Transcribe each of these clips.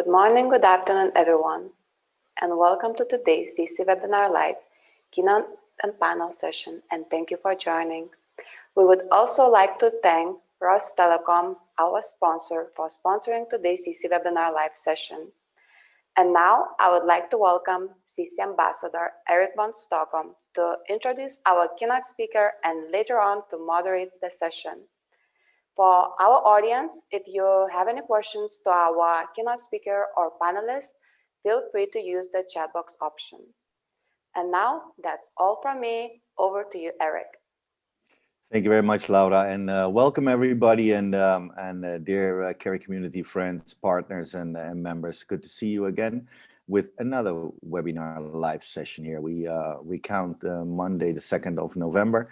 Good morning, good afternoon, everyone, and welcome to today's CC-Webinar.live keynote and panel session, and thank you for joining. We would also like to thank Rostelecom, our sponsor, for sponsoring today's CC-Webinar.live session. And now I would like to welcome CC Ambassador Eric von Stockholm to introduce our keynote speaker and later on to moderate the session. For our audience, if you have any questions to our keynote speaker or panelists, feel free to use the chat box option. And now that's all from me. Over to you, Eric. Thank you very much, Laura, and welcome everybody, and dear Carry community friends, partners, and members. Good to see you again with another webinar live session here. We count Monday, the 2nd of November,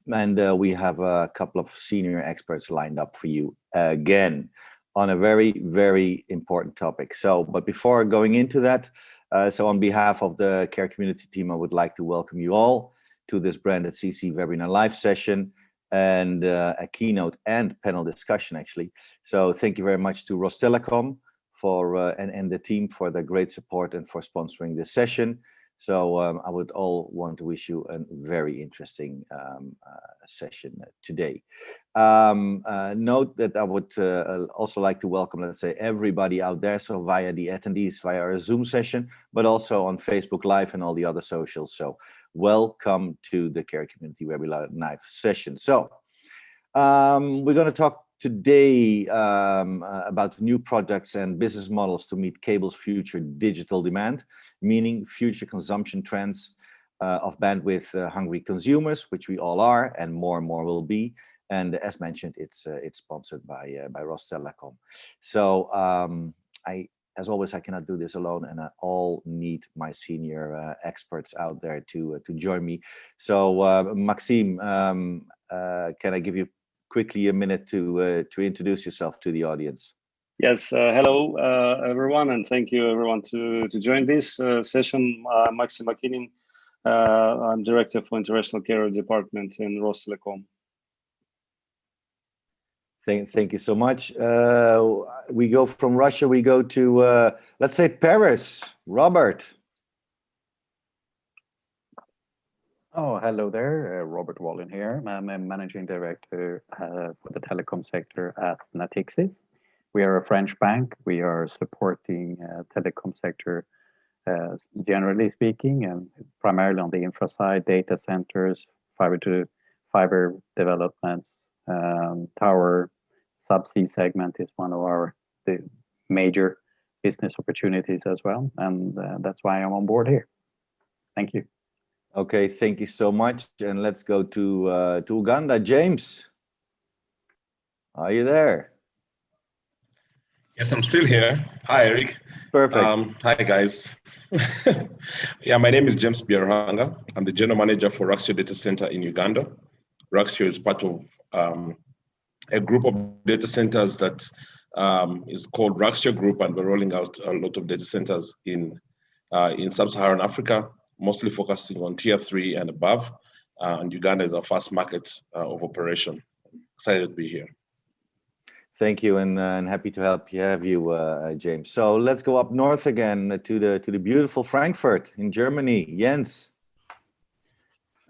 and we have a couple of senior experts lined up for you again on a very, very important topic. But before going into that, so on behalf of the Care community team, I would like to welcome you all to this branded CC Webinar Live session and a keynote and panel discussion, actually. So thank you very much to Rostelecom for and the team for the great support and for sponsoring this session. So I would all want to wish you a very interesting session today. Note that I would also like to welcome, let's say, everybody out there, so via the attendees via our Zoom session, but also on Facebook Live and all the other socials. So welcome to the Care Community Webinar Live session. So we're going to talk today about new products and business models to meet cable's future digital demand, meaning future consumption trends of bandwidth hungry consumers, which we all are, and more will be. And as mentioned, it's sponsored by Rostelecom. So as always, I cannot do this alone, and I all need my senior experts out there to join me. So Maxime, can I give you quickly a minute to introduce yourself to the audience? Yes, hello everyone, and thank you everyone to join this session. Maxime Makinin, I'm Director for International Carrier Department in Rostelecom. Thank you so much. We go from Russia, we go to, let's say, Paris. Robert. Oh, hello there. Robert Wallin here. I'm a Managing Director for the telecom sector at Natixis. We are a French bank. We are supporting telecom sector, generally speaking, and primarily on the infra side, data centers, fiber to fiber developments, tower, subsea segment is one of the major business opportunities as well. And that's why I'm on board here. Thank you. Okay, thank you so much. And let's go to Uganda. James, are you there? Yes, I'm still here. Hi, Eric. Perfect. Hi, guys. Yeah, my name is James Bierhanga. I'm the General Manager for Raxio Data Center in Uganda. Raxio is part of a group of data centers that is called Raxio Group, and we're rolling out a lot of data centers in Sub-Saharan Africa, mostly focusing on Tier 3 and above. And Uganda is our first market of operation. Excited to be here. Thank you, and happy to have you, James. So let's go up north again to the beautiful Frankfurt in Germany. Jens.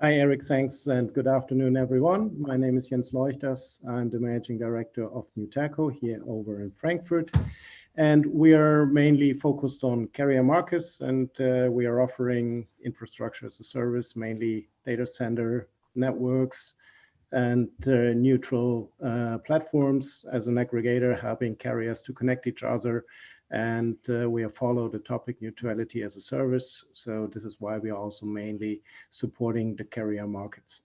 Hi, Eric. Thanks, and good afternoon, everyone. My name is Jens Leuchters. I'm the Managing Director of New Telco here over in Frankfurt. And we are mainly focused on carrier markets, and we are offering infrastructure as a service, mainly data center networks and neutral platforms as an aggregator, helping carriers to connect each other. And we have followed the topic neutrality as a service. So this is why we are also mainly supporting the carrier markets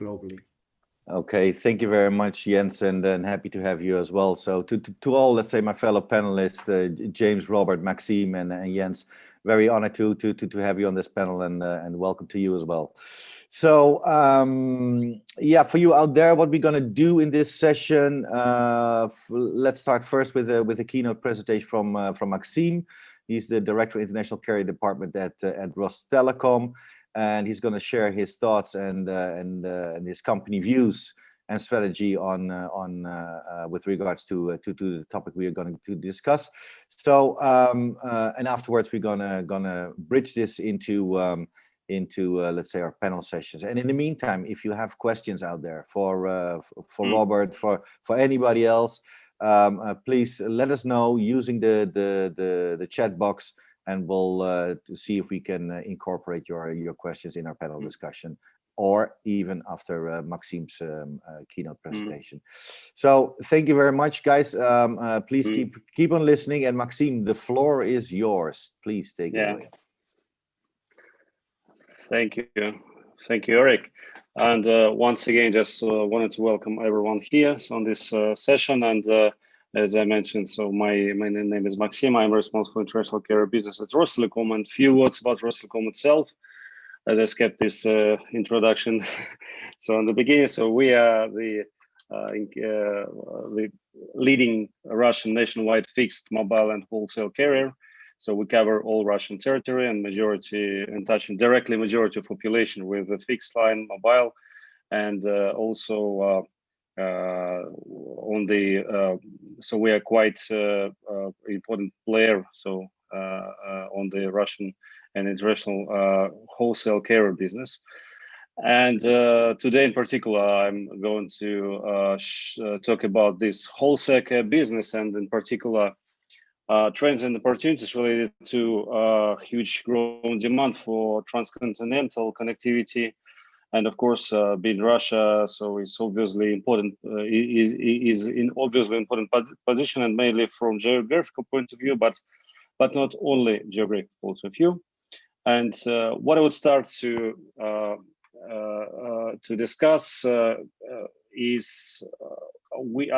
globally. Okay, thank you very much, Jens, and happy to have you as well. So to all, let's say, my fellow panelists, James, Robert, Maxime, and Jens, very honored to have you on this panel, and welcome to you as well. So yeah, for you out there, what we're going to do in this session, let's start first with a keynote presentation from Maxime. He's the Director of International Carrier Department at Rostelecom. And he's going to share his thoughts and his company views and strategy on with regards to the topic we are going to discuss. So and afterwards we're gonna bridge this into let's say our panel sessions. And in the meantime, if you have questions out there for Robert, for anybody else, please let us know using the chat box, and we'll see if we can incorporate your questions in our panel discussion, or even after Maxime's keynote presentation. So thank you very much, guys. Please keep on listening, and Maxime, the floor is yours. Please take it away. Thank you, Eric. And once again, just wanted to welcome everyone here on this session. And as I mentioned, so my name is Maxime. I'm responsible for international carrier business at Rostelecom. And few words about Rostelecom itself, as I skipped this introduction. So in the beginning, so we are the leading Russian nationwide fixed, mobile, and wholesale carrier. So we cover all Russian territory and touching directly majority of population with a fixed line, mobile, and also on the so we are quite important player. So on the Russian and international wholesale carrier business. And today in particular, I'm going to talk about this wholesale business, and in particular trends and opportunities related to huge growing demand for transcontinental connectivity. And of course, being Russia, so it's obviously important, is in obviously important position, and mainly from geographical point of view, but not only geographical point of view. And what I would start to discuss is we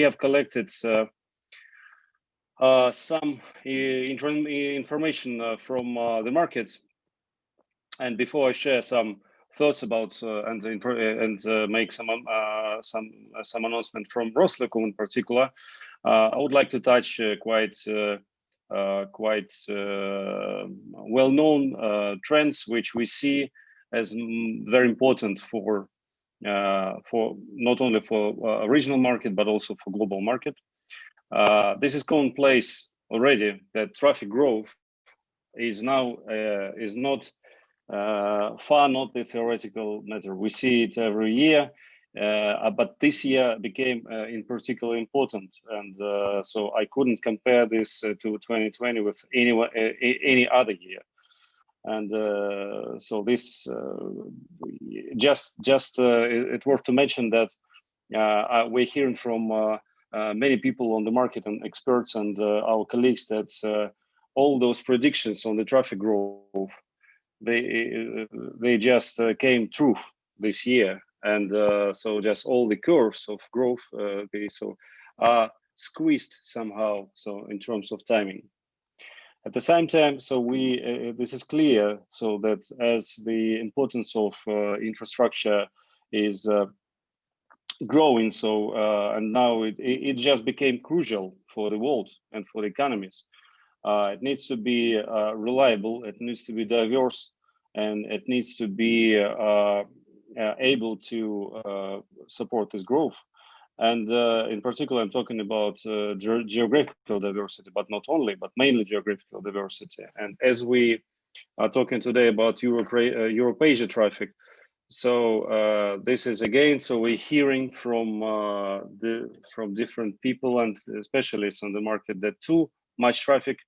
have collected some information from the market. And before I share some thoughts about and make some announcement from Rostelecom in particular, I would like to touch quite well-known trends which we see as very important for not only for regional market but also for global market. This is commonplace already that traffic growth is now is not far not the theoretical matter. We see it every year, but this year became in particular important, and so I couldn't compare this to 2020 with any other year. And so this it's worth to mention that we're hearing from many people on the market and experts and our colleagues that all those predictions on the traffic growth, they just came true this year. And so just all the curves of growth are squeezed somehow, so in terms of timing. At the same time, so this is clear, so that as the importance of infrastructure is growing, so and now it just became crucial for the world and for the economies. It needs to be reliable, it needs to be diverse, and it needs to be able to support this growth. And in particular, I'm talking about geographical diversity, but not only, but mainly geographical diversity. And as we are talking today about Europe-Asia traffic, so this is again, so we're hearing from different people and specialists on the market that too much traffic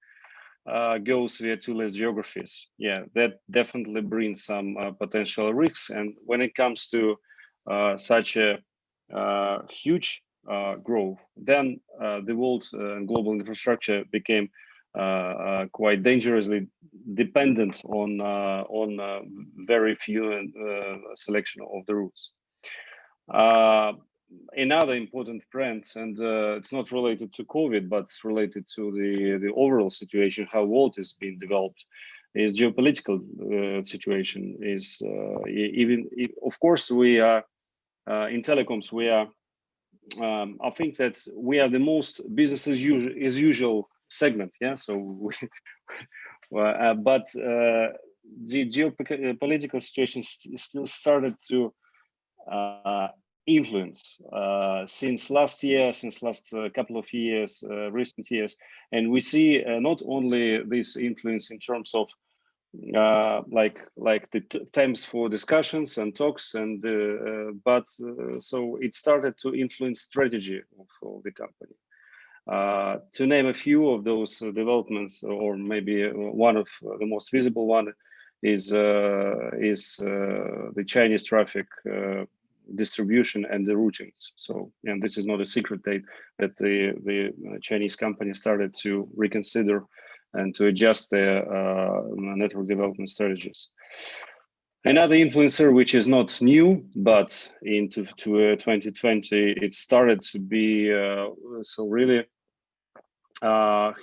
goes via too less geographies. Yeah, that definitely brings some potential risks. And when it comes to such a huge growth, then the world and global infrastructure became quite dangerously dependent on very few selection of the routes. Another important trend, and it's not related to COVID, but related to the overall situation, how world is being developed, is geopolitical situation. Is of course we are in telecoms. We are I think that we are the most business as usual segment. Yeah. So but the geopolitical situation still started to influence since last year, since last couple of years, recent years. And we see not only this influence in terms of like the themes for discussions and talks, and but so it started to influence strategy of the company. To name a few of those developments, or maybe one of the most visible one is the Chinese traffic distribution and the routings. So, and this is not a secret that the Chinese company started to reconsider and to adjust their network development strategies. Another influencer, which is not new, but into 2020, it started to be so really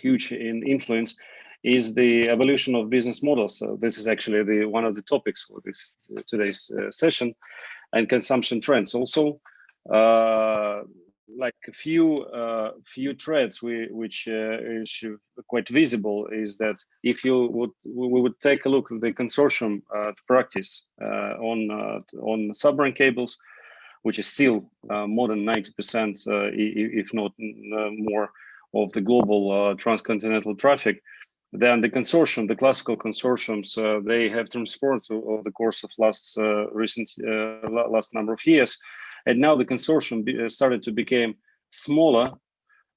huge in influence, is the evolution of business models. So this is actually one of the topics for this today's session, and consumption trends. Also, like a few threads which is quite visible is that if we would take a look at the consortium practice on submarine cables, which is still more than 90%, if not more, of the global transcontinental traffic, then the consortium, the classical consortiums, they have transformed over the course of last number of years. And now the consortium started to become smaller,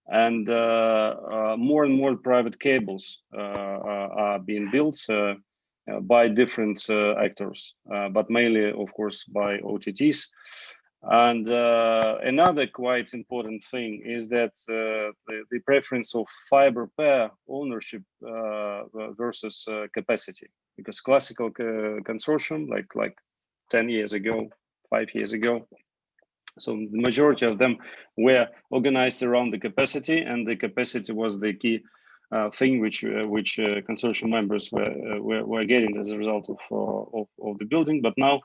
and more private cables are being built by different actors, but mainly, of course, by OTTs. And another quite important thing is that the preference of fiber pair ownership versus capacity, because classical consortium, like 10 years ago, 5 years ago, so the majority of them were organized around the capacity, and the capacity was the key thing which consortium members were getting as a result of the building. But now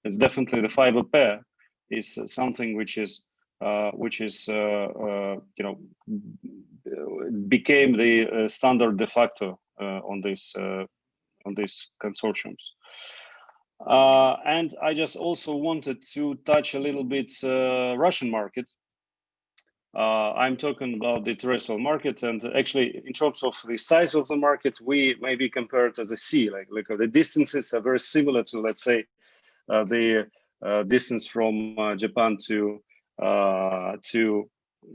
it's definitely the fiber pair is something which is you know, became the standard de facto on these consortiums. And I just also wanted to touch a little bit Russian market. I'm talking about the terrestrial market, and actually in terms of the size of the market, we maybe compare it as a sea, like the distances are very similar to, let's say, the distance from Japan to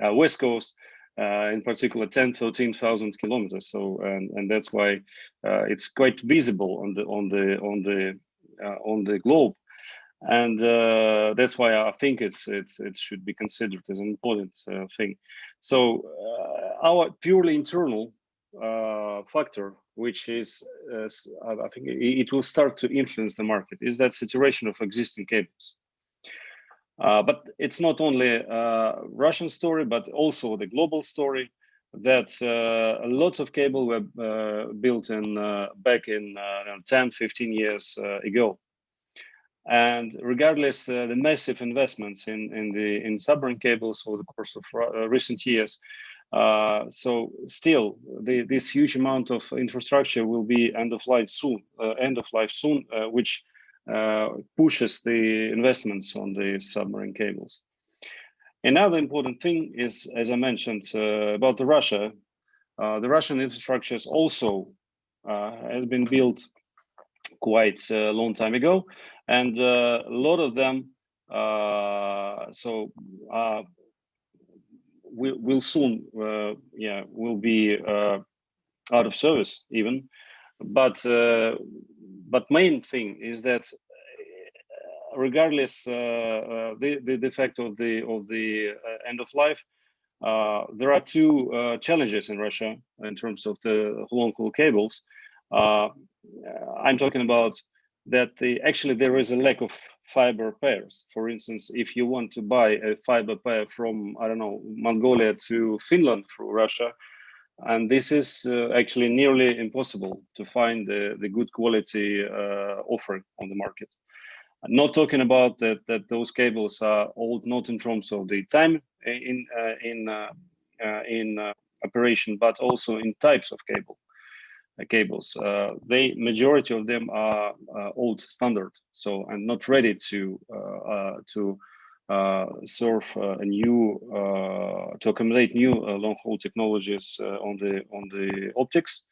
West Coast, in particular 10-13,000 kilometers. So and that's why it's quite visible on the globe, and that's why I think it should be considered as an important thing. So our purely internal factor, which is I think it will start to influence the market, is that saturation of existing cables. But it's not only a Russian story, but also the global story, that lots of cable were built back in 10-15 years ago. And regardless the massive investments in submarine cables over the course of recent years, so still this huge amount of infrastructure will be end of life soon, which pushes the investments on the submarine cables. Another important thing is, as I mentioned about the Russian infrastructures also has been built quite a long time ago, and a lot of them will soon will be out of service even. But main thing is that regardless the effect of the end of life, there are two challenges in Russia in terms of the long-haul cables. I'm talking about that actually there is a lack of fiber pairs. For instance, if you want to buy a fiber pair from, I don't know, Mongolia to Finland through Russia, and this is actually nearly impossible to find the good quality offering on the market. I'm not talking about that those cables are old, not in terms of the time in operation, but also in types of cables. The majority of them are old standard, so and not ready to serve to accommodate new long-haul technologies on the optics.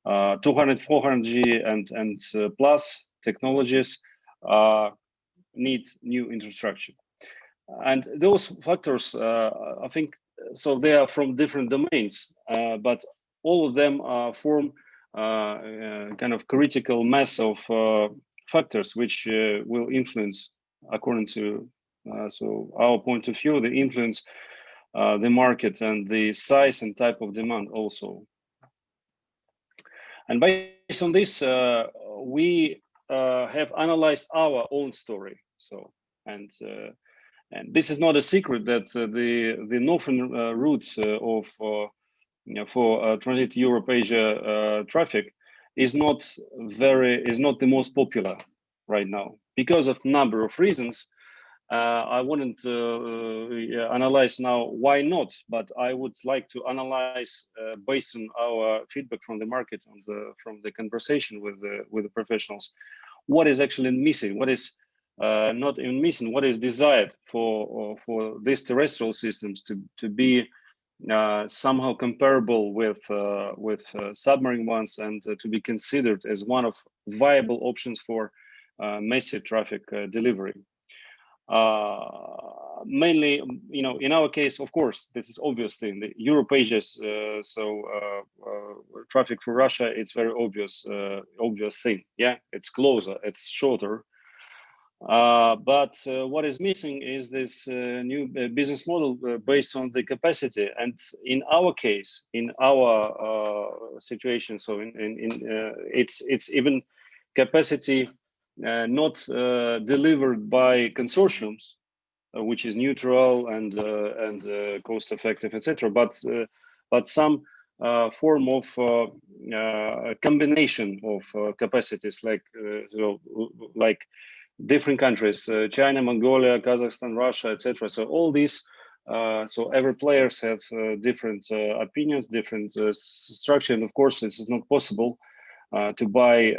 200, 400G and plus technologies need new infrastructure, and those factors, I think, so they are from different domains, but all of them form kind of critical mass of factors which will influence, according to so our point of view, the influence the market and the size and type of demand also. And based on this, we have analyzed our own story. So and this is not a secret that the northern route of for transit Europe-Asia traffic is not the most popular right now because of number of reasons. I wouldn't analyze now why not, but I would like to analyze based on our feedback from the market, from the conversation with the professionals, what is actually missing, what is not even missing, what is desired for these terrestrial systems to be somehow comparable with submarine ones, and to be considered as one of viable options for massive traffic delivery. Mainly, in our case, of course, this is obviously in the Europe-Asia's traffic for Russia. It's very obvious thing. Yeah, it's closer, it's shorter. But what is missing is this new business model based on the capacity. And in our case, in our situation, so it's even capacity not delivered by consortiums, which is neutral and cost effective, etc. But some form of combination of capacities, like different countries, China, Mongolia, Kazakhstan, Russia, etc. So all these, so every players have different opinions, different structure, and of course this is not possible to buy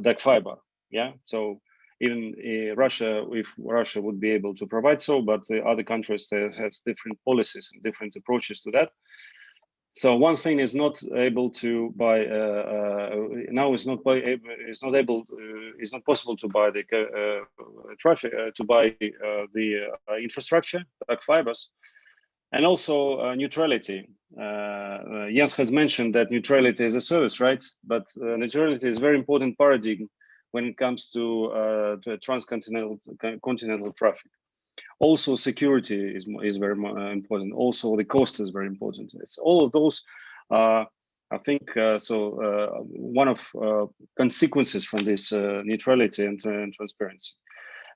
dark fiber. Yeah, so even Russia, if Russia would be able to provide so, but the other countries, they have different policies and different approaches to that. So one thing is not able to buy now is not possible to buy the traffic to buy the infrastructure like fibers, and also neutrality. Jens has mentioned that neutrality is a service, right? But neutrality is a very important paradigm when it comes to transcontinental traffic. Also, security is very important. Also, the cost is very important. It's all of those. I think one of consequences from this neutrality and transparency,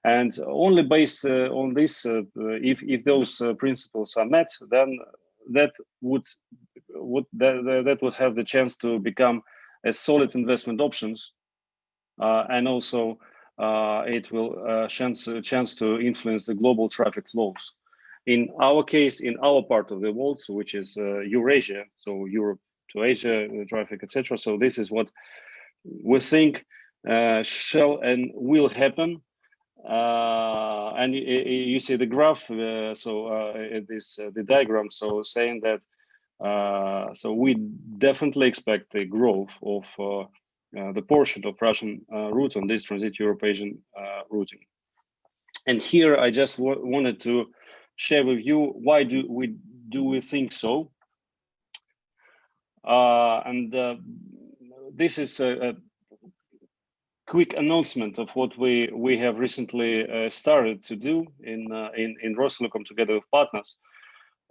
and only based on this, if those principles are met, then that would have the chance to become a solid investment options, and also. It will chance to influence the global traffic flows. In our case, in our part of the world, so which is Eurasia, so Europe to Asia traffic, etc. So this is what we think shall and will happen. And you see the graph, the diagram, so saying that so we definitely expect the growth of the portion of Russian route on this transit Europe-Asian routing. And here I just wanted to share with you why do we think so. This is a quick announcement of what we have recently started to do in Rostelecom together with partners.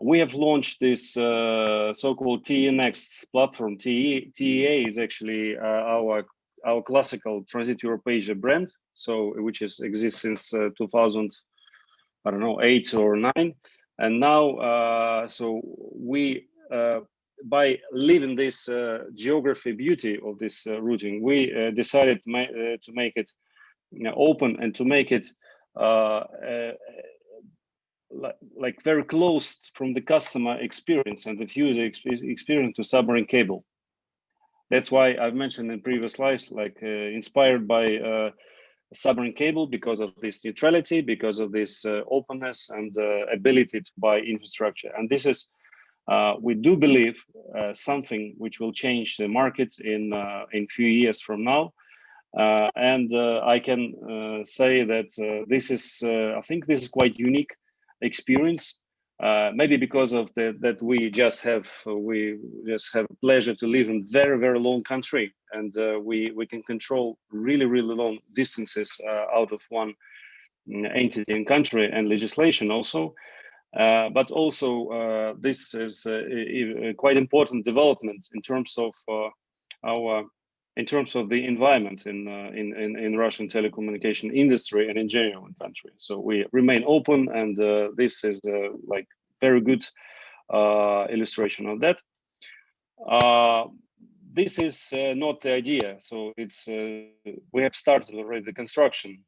We have launched this so-called TE Next platform. TEA is actually our classical Transit Europe-Asia brand, so which exists since 2008 or 9, and now so we by living this geography beauty of this routing, we decided to make it open and to make it like very close from the customer experience and the user experience to submarine cable. That's why I've mentioned in previous slides, like inspired by submarine cable because of this neutrality, because of this openness and ability to buy infrastructure. And this is, we do believe, something which will change the market in few years from now. And I can say that this is, I think this is quite unique experience. Maybe because of that we just have pleasure to live in very long country, and we can control really long distances out of one entity and country and legislation also. But also this is a quite important development in terms of the environment in Russian telecommunication industry and in general in country. So we remain open, and this is like very good illustration of that. This is not the idea. So it's we have started already the construction,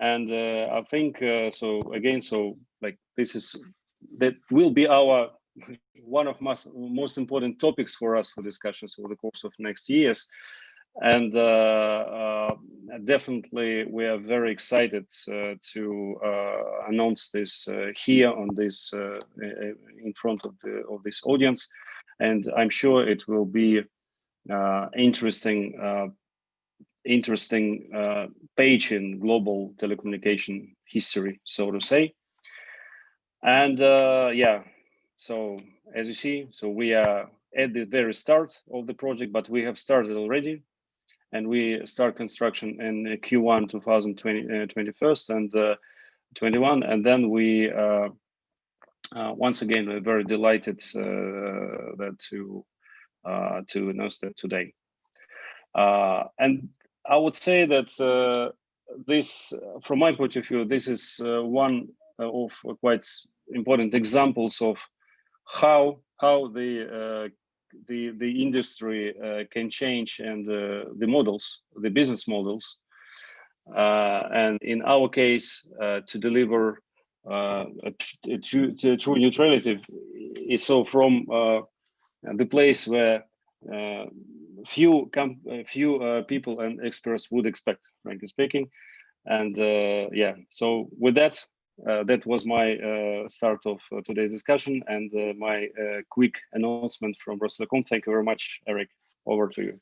and I think so again. So like that will be our one of most important topics for us for discussions over the course of next years. And definitely we are very excited to announce this here on this in front of this audience, and I'm sure it will be interesting page in global telecommunication history, so to say. And yeah, so as you see, so we are at the very start of the project, but we have started already, and we start construction in Q1 2021 and 21, and then we once again we're very delighted that to announce that today. And I would say that this, from my point of view, this is one of quite important examples of how the industry can change, and the models, the business models, and in our case, to deliver true neutrality is so from the place where few people and experts would expect, frankly speaking. And yeah, so with that, that was my start of today's discussion, and my quick announcement from Rostelecom. Thank you very much, Eric. Over to you.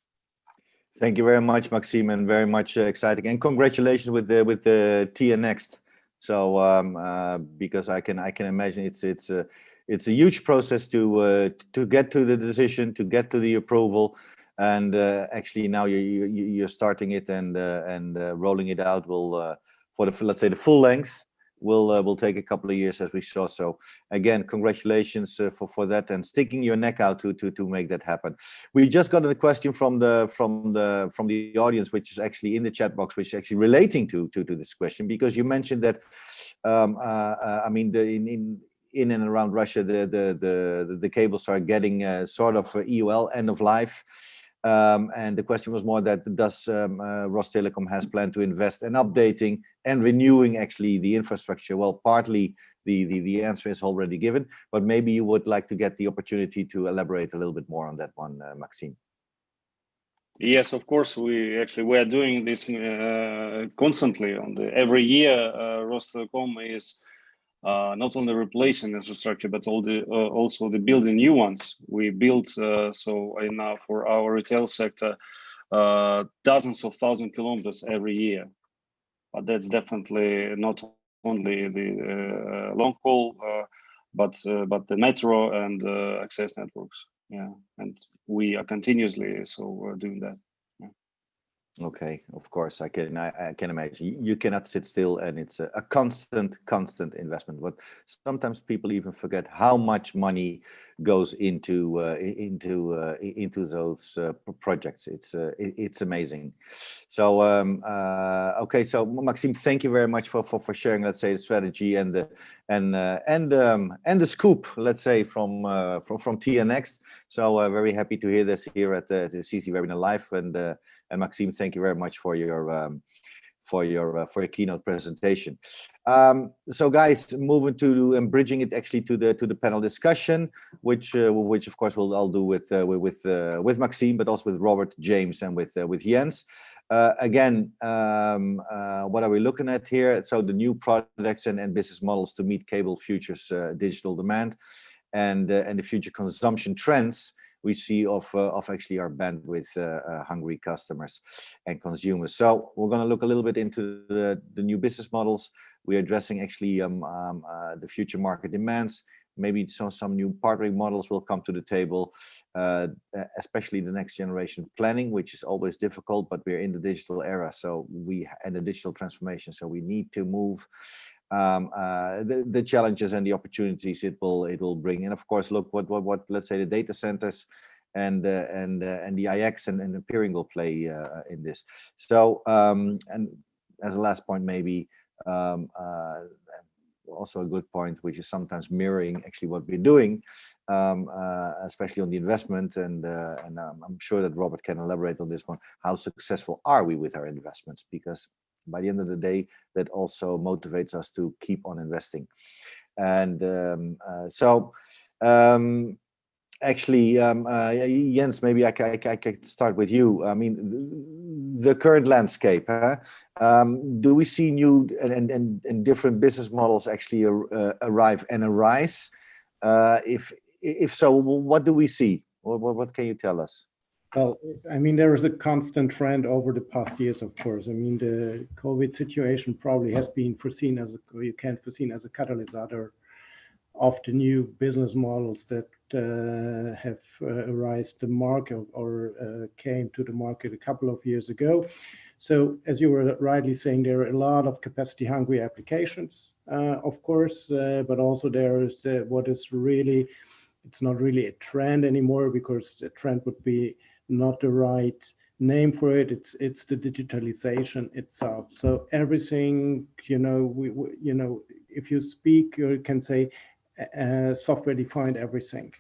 Thank you very much, Maxime, and very much exciting. And congratulations with the TN Next. So because I can imagine it's a huge process to get to the decision, to get to the approval, and actually now you're starting it and rolling it out will for the, let's say, the full length will take a couple of years, as we saw. So again, congratulations for that, and sticking your neck out to make that happen. We just got a question from the audience, which is actually in the chat box, which is actually relating to this question, because you mentioned that I mean in and around Russia the cables are getting sort of EUL end of life. And the question was more that does Rostelecom has planned to invest in updating and renewing actually the infrastructure? Well, partly the answer is already given, but maybe you would like to get the opportunity to elaborate a little bit more on that one, Maxime. Yes, of course. We are doing this constantly. Every year, Rostelecom is not only replacing infrastructure, but also the building new ones. We built so now for our retail sector dozens of thousand kilometers every year. But that's definitely not only the long haul, but the metro and access networks. Yeah, and we are continuously doing that. Okay, of course, I can imagine you cannot sit still, and it's a constant investment. But sometimes people even forget how much money goes into those projects. It's amazing. So okay, so Maxime, thank you very much for sharing, let's say, the strategy and the scoop, let's say, from TN Next. So very happy to hear this here at the CC-Webinar.live, and Maxime, thank you very much for your for your keynote presentation. So guys, moving to and bridging it actually to the panel discussion, which of course I'll do with Maxime, but also with Robert, James, and with Jens. Again, what are we looking at here? So the new products and business models to meet cable futures digital demand, and the future consumption trends we see of actually our bandwidth hungry customers and consumers. So we're going to look a little bit into the new business models. We're addressing actually the future market demands. Maybe some new partnering models will come to the table, especially the next generation planning, which is always difficult, but we're in the digital era, so and the digital transformation, so we need to move the challenges and the opportunities it will bring. And of course, look what let's say the data centers and the IX and the peering will play in this. So and as a last point, maybe also a good point, which is sometimes mirroring actually what we're doing, especially on the investment, and I'm sure that Robert can elaborate on this one. How successful are we with our investments? Because by the end of the day, that also motivates us to keep on investing. And actually, Jens, maybe I can start with you. I mean, the current landscape, do we see new and different business models actually arrive and arise? If so, what do we see? What can you tell us? Well, I mean, there is a constant trend over the past years, of course. I mean, the COVID situation probably has been foreseen as a catalyst of the new business models that have arisen the market or came to the market a couple of years ago. So as you were rightly saying, there are a lot of capacity hungry applications, of course, but also there is what is really, it's not really a trend anymore, because the trend would be not the right name for it. It's the digitalization itself. So everything, if you speak, you can say software defined everything.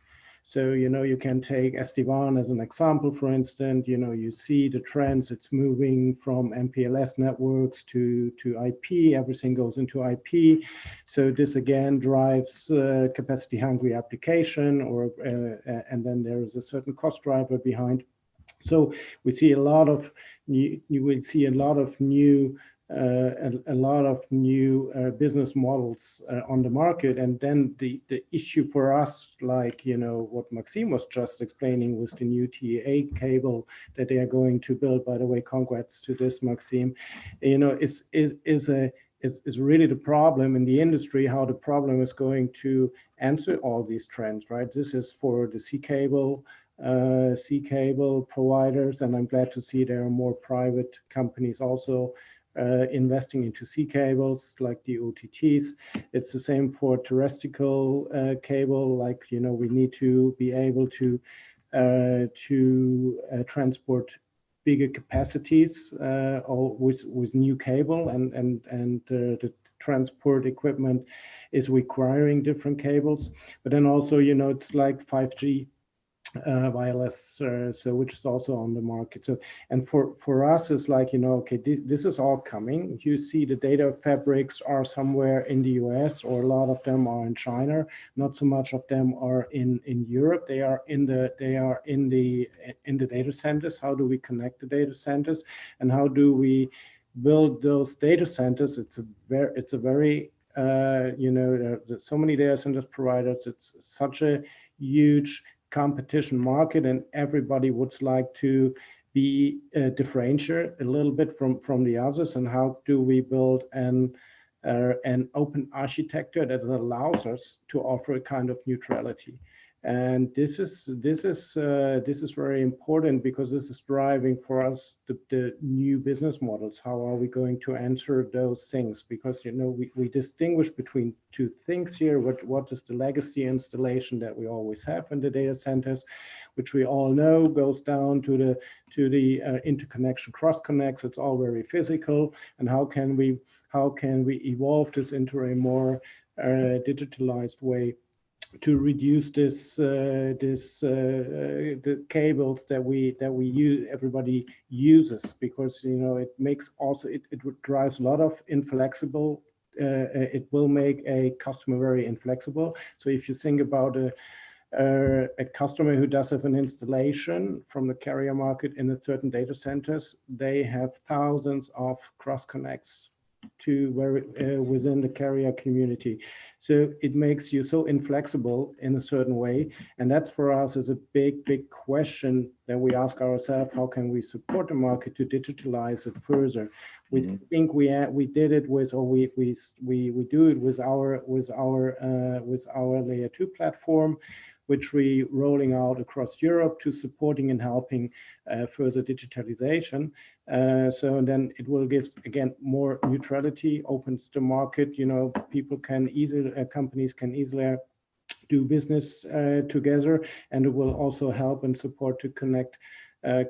So, you can take SD-WAN as an example, for instance. You see the trends. It's moving from MPLS networks to IP. Everything goes into IP. So this again drives capacity hungry application, and then there is a certain cost driver behind. So we see a lot of new. You will see a lot of new business models on the market. And then the issue for us, like what Maxime was just explaining with the new TEA cable that they are going to build. By the way, congrats to this, Maxime. Is really the problem in the industry, how the problem is going to answer all these trends, right? This is for the C cable providers, and I'm glad to see there are more private companies also investing into C cables like the OTTs. It's the same for terrestrial cable, like we need to be able to transport bigger capacities with new cable, and the transport equipment is requiring different cables. But then also it's like 5G wireless, so which is also on the market. So, and for us, it's like okay, this is all coming. You see the data fabrics are somewhere in the US, or a lot of them are in China. Not so much of them are in Europe. They are in the data centers. How do we connect the data centers, and how do we build those data centers? It's a very there's so many data centers providers. It's such a huge competition market, and everybody would like to be differentiate a little bit from the others. And how do we build an open architecture that allows us to offer a kind of neutrality? And this is very important, because this is driving for us the new business models. How are we going to answer those things? Because we distinguish between two things here. What is the legacy installation that we always have in the data centers, which we all know goes down to the interconnection, cross connects. It's all very physical. And how can we evolve this into a more digitalized way? to reduce the cables that we use, everybody uses, because it makes also it drives a lot of inflexible. It will make a customer very inflexible. So if you think about a customer who does have an installation from the carrier market in a certain data centers, they have thousands of cross connects to within the carrier community. So it makes you so inflexible in a certain way. And that's for us is a big question that we ask ourselves: how can we support the market to digitalize it further? We think we did it with, or we do it with our layer 2 platform, which we rolling out across Europe to supporting and helping further digitalization. So then it will give, again, more neutrality, opens the market. People can easily, companies can easily do business together, and it will also help and support to connect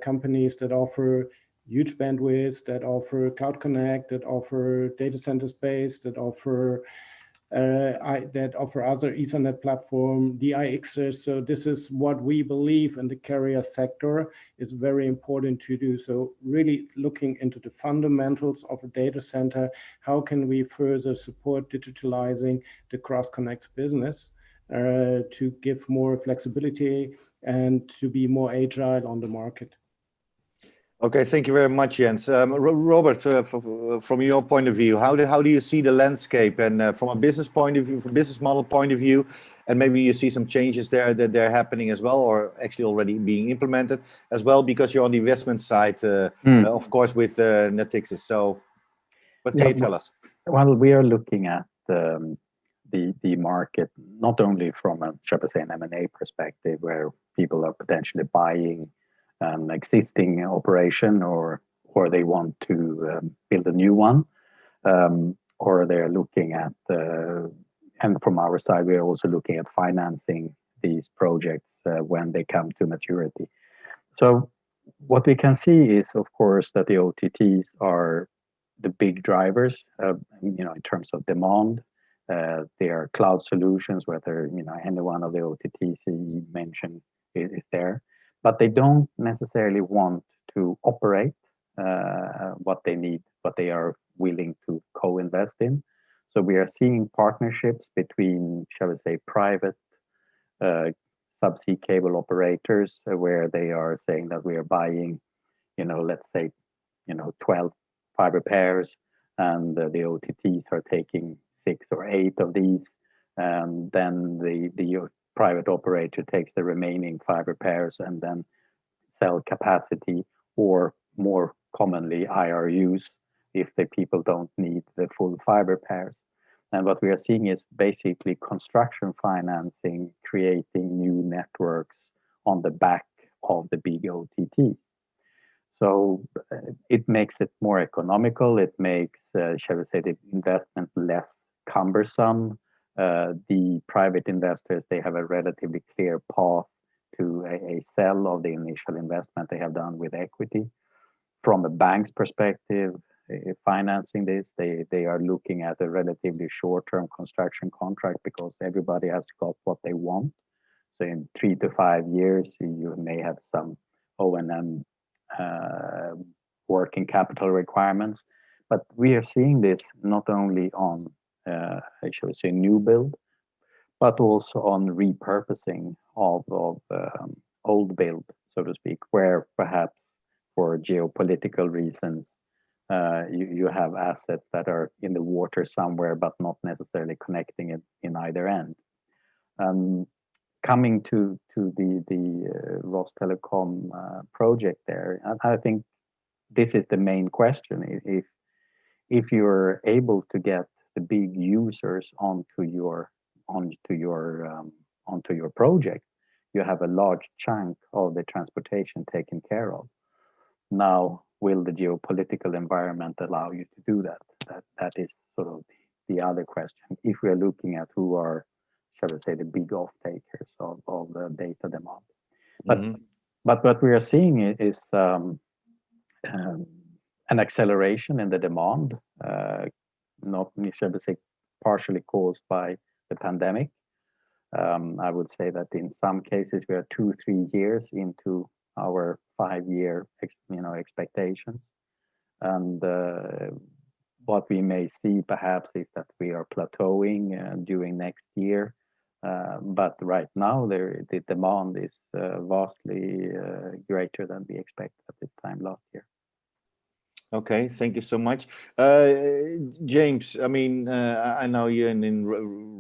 companies that offer huge bandwidth, that offer cloud connect, that offer data center space, that offer other Ethernet platform, DIXs. So this is what we believe in the carrier sector is very important to do. So really looking into the fundamentals of a data center, how can we further support digitalizing the cross-connect business to give more flexibility and to be more agile on the market. Okay, thank you very much, Jens. Robert, from your point of view, how do you see the landscape, and from a business point of view, from business model point of view, and maybe you see some changes there that they're happening as well, or actually already being implemented as well, because you're on the investment side, of course, with Natixis. So, what can you tell us? Well, we are looking at the market not only from a, shall I say, an M&A perspective, where people are potentially buying an existing operation, or they want to build a new one, or they're looking at, and from our side, we are also looking at financing these projects when they come to maturity. So what we can see is, of course, that the OTTs are the big drivers, in terms of demand. They are cloud solutions, whether any one of the OTTs you mentioned is there. But they don't necessarily want to operate what they need, what they are willing to co-invest in. So we are seeing partnerships between, shall we say, private subsea cable operators, where they are saying that we are buying, let's say, 12 fiber pairs, and the OTTs are taking 6 or 8 of these, and then the private operator takes the remaining fiber pairs and then sell capacity, or more commonly IRUs, if the people don't need the full fiber pairs. And what we are seeing is basically construction financing, creating new networks on the back of the big OTT. So it makes it more economical. It makes, shall we say, the investment less cumbersome. The private investors, they have a relatively clear path to a sell of the initial investment they have done with equity. From a bank's perspective, financing this, they are looking at a relatively short-term construction contract, because everybody has got what they want. So in 3 to 5 years, you may have some O&M working capital requirements. But we are seeing this not only on, shall we say, new build, but also on repurposing of old build, so to speak, where perhaps for geopolitical reasons, you have assets that are in the water somewhere, but not necessarily connecting it in either end. Coming to the Rostelecom project there, I think this is the main question. If you're able to get the big users onto your project, you have a large chunk of the transportation taken care of. Now, will the geopolitical environment allow you to do that? That is sort of the other question. If we are looking at who are, shall we say, the big off-takers of the data demand. But what we are seeing is an acceleration in the demand, not, shall we say, partially caused by the pandemic. I would say that in some cases we are 2-3 years into our 5-year expectations, and what we may see perhaps is that we are plateauing during next year, but right now the demand is vastly greater than we expected at this time last year. Okay, thank you so much. James, I mean, I know you're in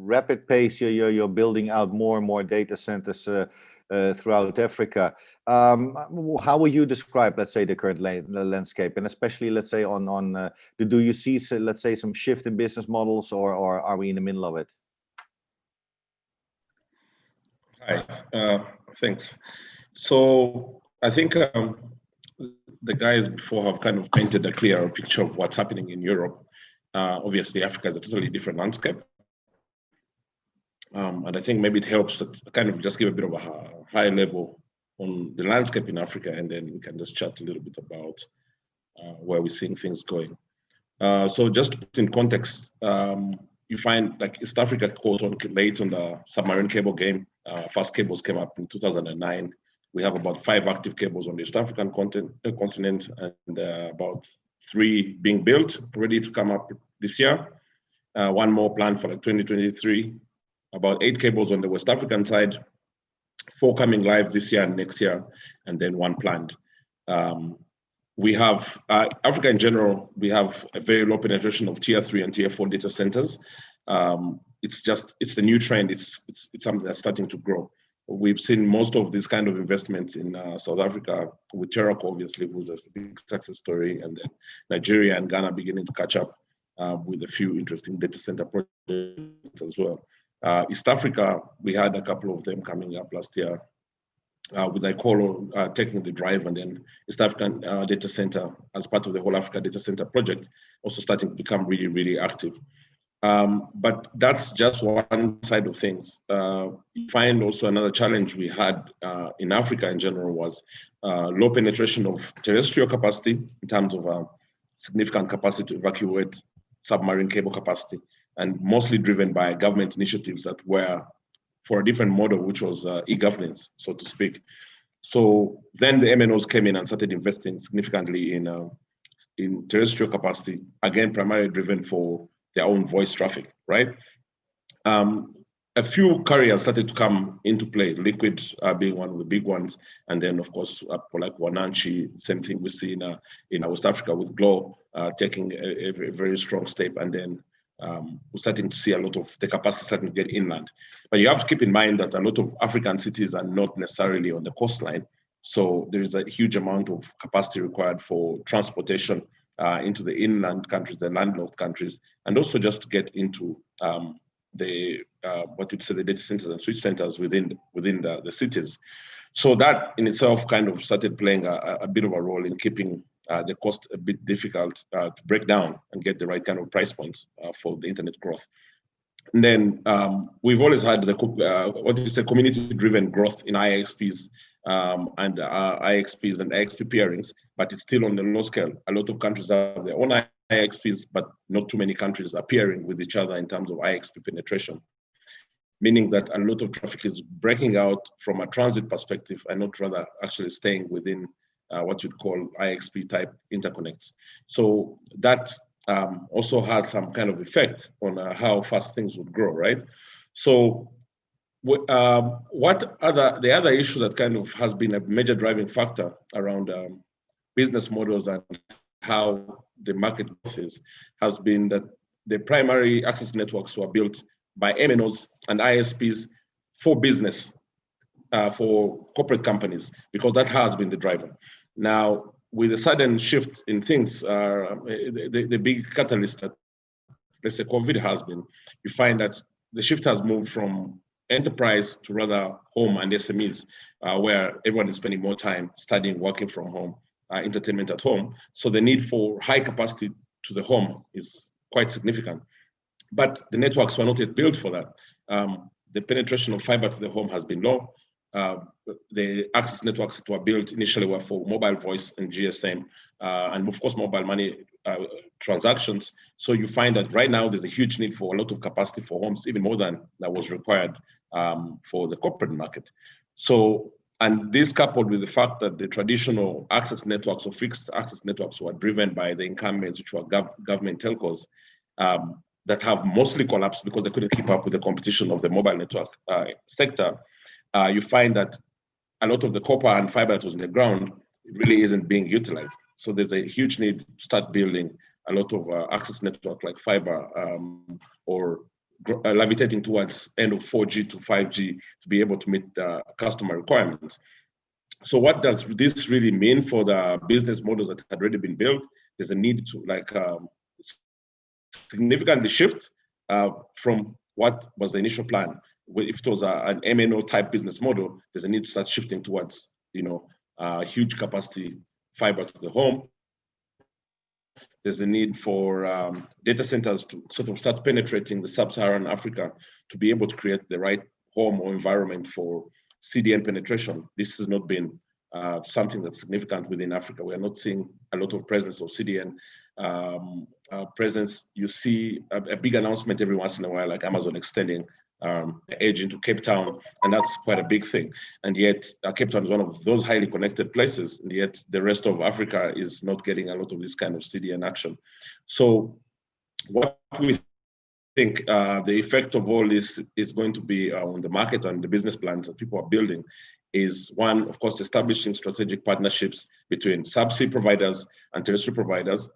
rapid pace, you're building out more and more data centers throughout Africa. How would you describe, let's say, the current landscape, and especially, let's say, do you see, let's say, some shift in business models, or are we in the middle of it? Hi, thanks. So I think the guys before have kind of painted a clearer picture of what's happening in Europe. Obviously, Africa is a totally different landscape. And I think maybe it helps to kind of just give a bit of a high level on the landscape in Africa, and then we can just chat a little bit about where we're seeing things going. So just to put in context, you find like East Africa caught on late on the submarine cable game. First cables came up in 2009. We have about 5 active cables on the East African continent, and about 3 being built, ready to come up this year. 1 more planned for like 2023. About 8 cables on the West African side, 4 coming live this year and next year, and then 1 planned. We have Africa in general. We have a very low penetration of tier 3 and tier 4 data centers. It's the new trend. It's something that's starting to grow. We've seen most of these kind of investments in South Africa with Terraco, obviously, who's a big success story, and then Nigeria and Ghana beginning to catch up with a few interesting data center projects as well. East Africa, we had a couple of them coming up last year, with Icolo taking the drive, and then East African data center as part of the whole Africa data center project also starting to become really, really active. But that's just one side of things. You find also another challenge we had in Africa in general was low penetration of terrestrial capacity in terms of significant capacity to evacuate submarine cable capacity, and mostly driven by government initiatives that were for a different model, which was e-governance, so to speak. So then the MNOs came in and started investing significantly in terrestrial capacity, again, primarily driven for their own voice traffic, right? A few carriers started to come into play, Liquid being one of the big ones, and then of course for like Wananchi, same thing we see in West Africa with Glow taking a very strong step, and then we're starting to see a lot of the capacity starting to get inland. But you have to keep in mind that a lot of African cities are not necessarily on the coastline, so there is a huge amount of capacity required for transportation into the inland countries, the landlocked countries, and also just to get into the data centers and switch centers within the cities. So that in itself kind of started playing a bit of a role in keeping the cost a bit difficult to break down and get the right kind of price points for the internet growth. And then we've always had the community-driven growth in IXPs and IXPs and IXP pairings, but it's still on the low scale. A lot of countries have their own IXPs, but not too many countries are pairing with each other in terms of IXP penetration, meaning that a lot of traffic is breaking out from a transit perspective and not rather actually staying within what you'd call IXP type interconnects. So that also has some kind of effect on how fast things would grow, right? So the other issue that kind of has been a major driving factor around business models and how the market growth has been that the primary access networks were built by MNOs and ISPs for business, for corporate companies, because that has been the driver. Now, with a sudden shift in things, the big catalyst that, let's say, COVID has been, you find that the shift has moved from enterprise to rather home and SMEs, where everyone is spending more time studying, working from home, entertainment at home. So the need for high capacity to the home is quite significant. But the networks were not yet built for that. The penetration of fiber to the home has been low. The access networks that were built initially were for mobile voice and GSM, and of course mobile money transactions. So you find that right now there's a huge need for a lot of capacity for homes, even more than that was required for the corporate market. So, and this coupled with the fact that the traditional access networks or fixed access networks were driven by the incumbents, which were government telcos, that have mostly collapsed because they couldn't keep up with the competition of the mobile network sector. You find that a lot of the copper and fiber that was in the ground really isn't being utilized. So there's a huge need to start building a lot of access network like fiber or levitating towards end of 4G to 5G to be able to meet the customer requirements. So what does this really mean for the business models that had already been built? There's a need to significantly shift from what was the initial plan. If it was an MNO type business model, there's a need to start shifting towards, huge capacity fiber to the home. There's a need for data centers to sort of start penetrating the sub-Saharan Africa to be able to create the right home or environment for CDN penetration. This has not been something that's significant within Africa. We are not seeing a lot of presence of CDN presence. You see a big announcement every once in a while, like Amazon extending the edge into Cape Town, and that's quite a big thing. And yet Cape Town is one of those highly connected places, and yet the rest of Africa is not getting a lot of this kind of CDN action. So what we think the effect of all this is going to be on the market and the business plans that people are building is, one, of course, establishing strategic partnerships between subsea providers and terrestrial providers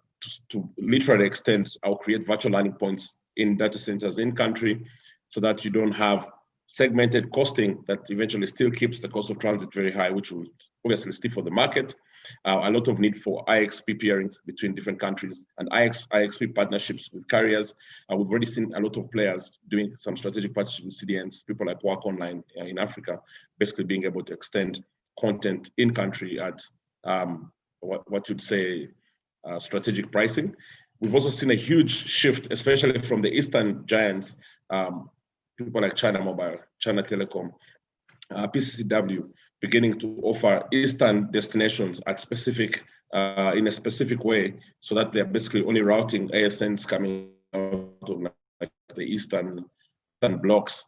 to literally extend or create virtual landing points in data centers in country, so that you don't have segmented costing that eventually still keeps the cost of transit very high, which will obviously stiff for the market. A lot of need for IXP peering between different countries and IXP partnerships with carriers. We've already seen a lot of players doing some strategic partnerships with CDNs, people like Work Online in Africa, basically being able to extend content in country at what you'd say strategic pricing. We've also seen a huge shift, especially from the Eastern giants, people like China Mobile, China Telecom, PCCW, beginning to offer Eastern destinations at in a specific way, so that they're basically only routing ASNs coming out of like the Eastern blocks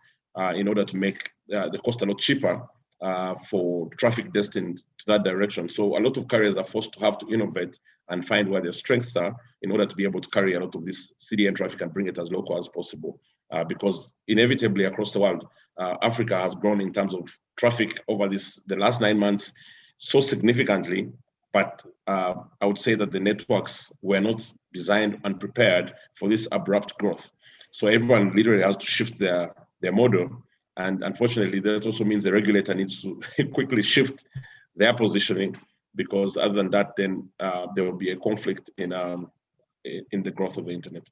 in order to make the cost a lot cheaper for traffic destined to that direction. So a lot of carriers are forced to have to innovate and find where their strengths are in order to be able to carry a lot of this CDN traffic and bring it as local as possible. Because inevitably across the world, Africa has grown in terms of traffic over the last 9 months so significantly, but I would say that the networks were not designed and prepared for this abrupt growth. So everyone literally has to shift their model. And unfortunately, that also means the regulator needs to quickly shift their positioning, because other than that, then there will be a conflict in the growth of the internet.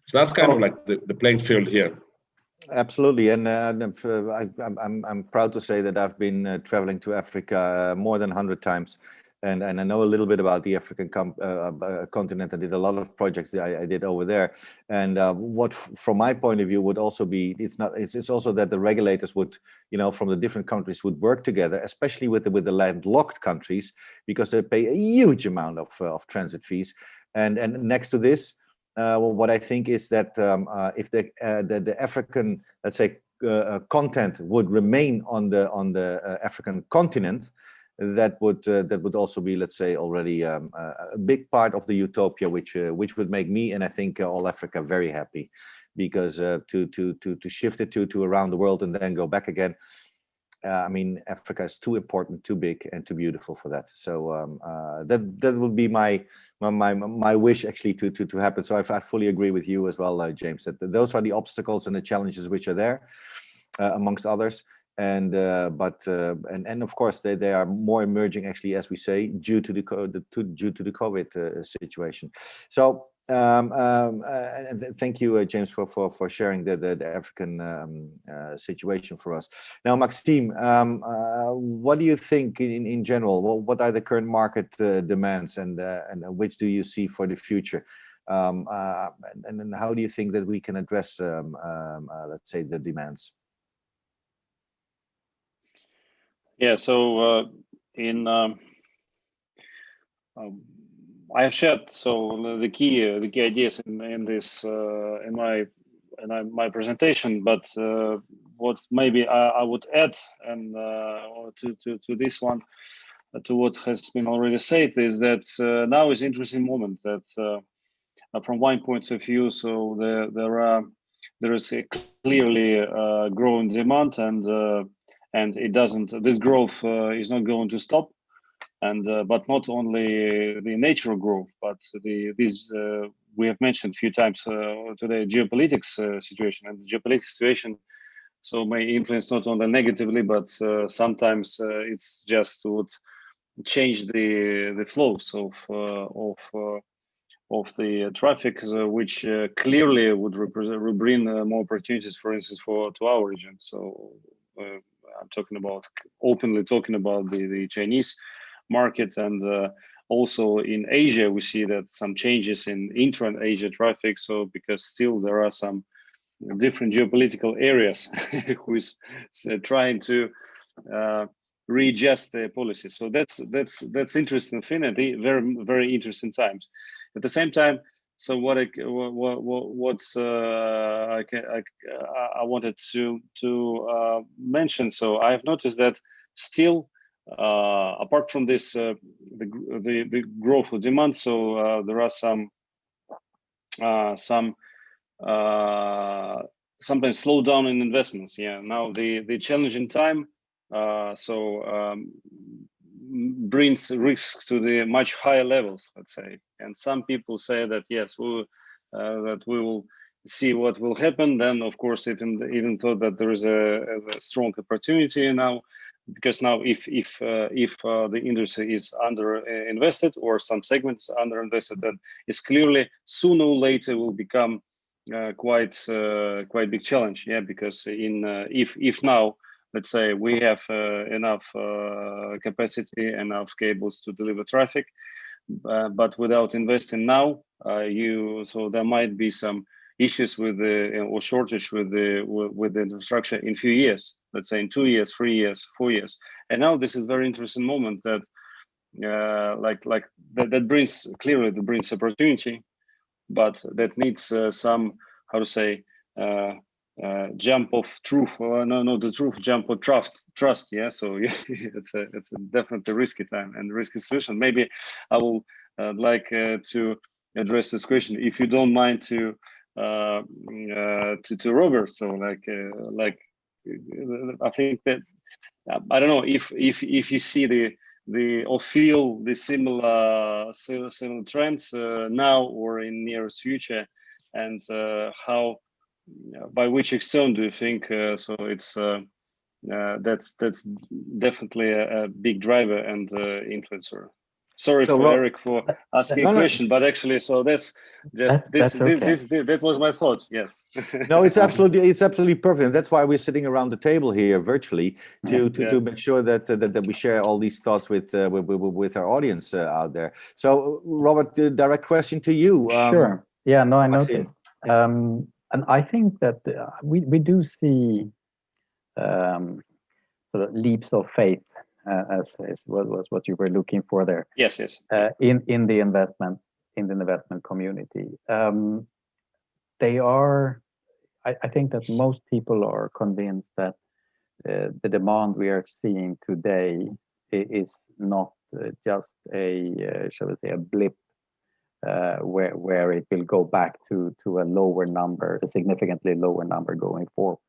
So that's kind of like the playing field here. Absolutely, and I'm proud to say that I've been traveling to Africa more than 100 times, and I know a little bit about the African continent. I did a lot of projects that I did over there, and what from my point of view would also be, it's also that the regulators would, from the different countries would work together, especially with the landlocked countries, because they pay a huge amount of transit fees, and next to this. What I think is that if the African, let's say, content would remain on the African continent, that would also be, let's say, already a big part of the utopia, which would make me, and I think all Africa, very happy, because to shift it to around the world and then go back again. I mean, Africa is too important, too big, and too beautiful for that. So that would be my wish, actually, to happen. So I fully agree with you as well, James, that those are the obstacles and the challenges which are there, amongst others. And of course they are more emerging, actually, as we say, due to the COVID situation. So thank you, James, for sharing the African situation for us. Now, Maxime, what do you think in general? What are the current market demands, and which do you see for the future? And then how do you think that we can address, let's say, the demands? Yeah, so I have shared the key ideas in my my presentation, but what maybe I would add and to this one, to what has been already said, is that now is interesting moment that from one point of view, so there is a clearly growing demand, and it doesn't, this growth is not going to stop. And but not only the natural growth, but these we have mentioned a few times today, geopolitics situation, and the geopolitics situation so may influence not only negatively, but sometimes it's just would change the flows of the traffic, which clearly would bring more opportunities, for instance, to our region. So I'm talking about openly talking about the Chinese market, and also in Asia we see that some changes in intra-Asia traffic. So because still there are some different geopolitical areas who is trying to readjust their policies. So that's interesting thing, and very interesting times. At the same time, so what I wanted to mention. So I've noticed that still, apart from this, the growth of demand. So there are some sometimes slow down in investments. Yeah, now the challenging time brings risks to the much higher levels, let's say. And some people say that yes, that we will see what will happen. Then of course even thought that there is a strong opportunity now, because now if the industry is under invested, or some segments under invested, then it's clearly sooner or later will become quite big challenge. Yeah, because if now, let's say, we have enough capacity, enough cables to deliver traffic, but without investing now, so there might be some issues with the or shortage with the infrastructure in few years, let's say in 2 years, 3 years, 4 years. And now this is very interesting moment that that brings opportunity, but that needs some, how to say, jump of truth, or the truth jump of trust. Yeah, so it's a definitely risky time and risky solution. Maybe I will like to address this question, if you don't mind, to Robert. So I think that I don't know if you see the or feel the similar trends now or in nearest future, and how, by which extent do you think so it's that's definitely a big driver and influencer. Sorry So, for Eric for asking a question, but actually, so that's just okay. that was my thought. Yes. No, it's absolutely perfect, and that's why we're sitting around the table here virtually to make sure that we share all these thoughts with our audience out there. So, Robert, the direct question to you. Sure. Yeah. No, I noticed, and I think that we do see sort of leaps of faith, as was what you were looking for there. Yes. In the investment community, they are. I think that most people are convinced that the demand we are seeing today is not just a shall we say, a blip where it will go back to a lower number, a significantly lower number going forward.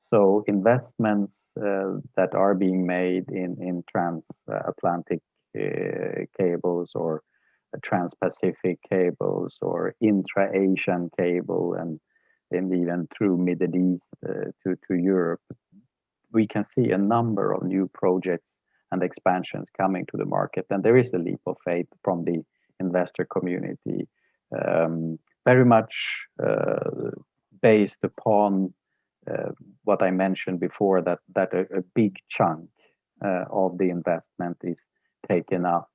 So investments that are being made in transatlantic cables, or trans-Pacific cables, or intra-Asian cable, and even through Middle East to Europe, we can see a number of new projects and expansions coming to the market. And there is a leap of faith from the investor community, very much based upon what I mentioned before, that a big chunk of the investment is taken up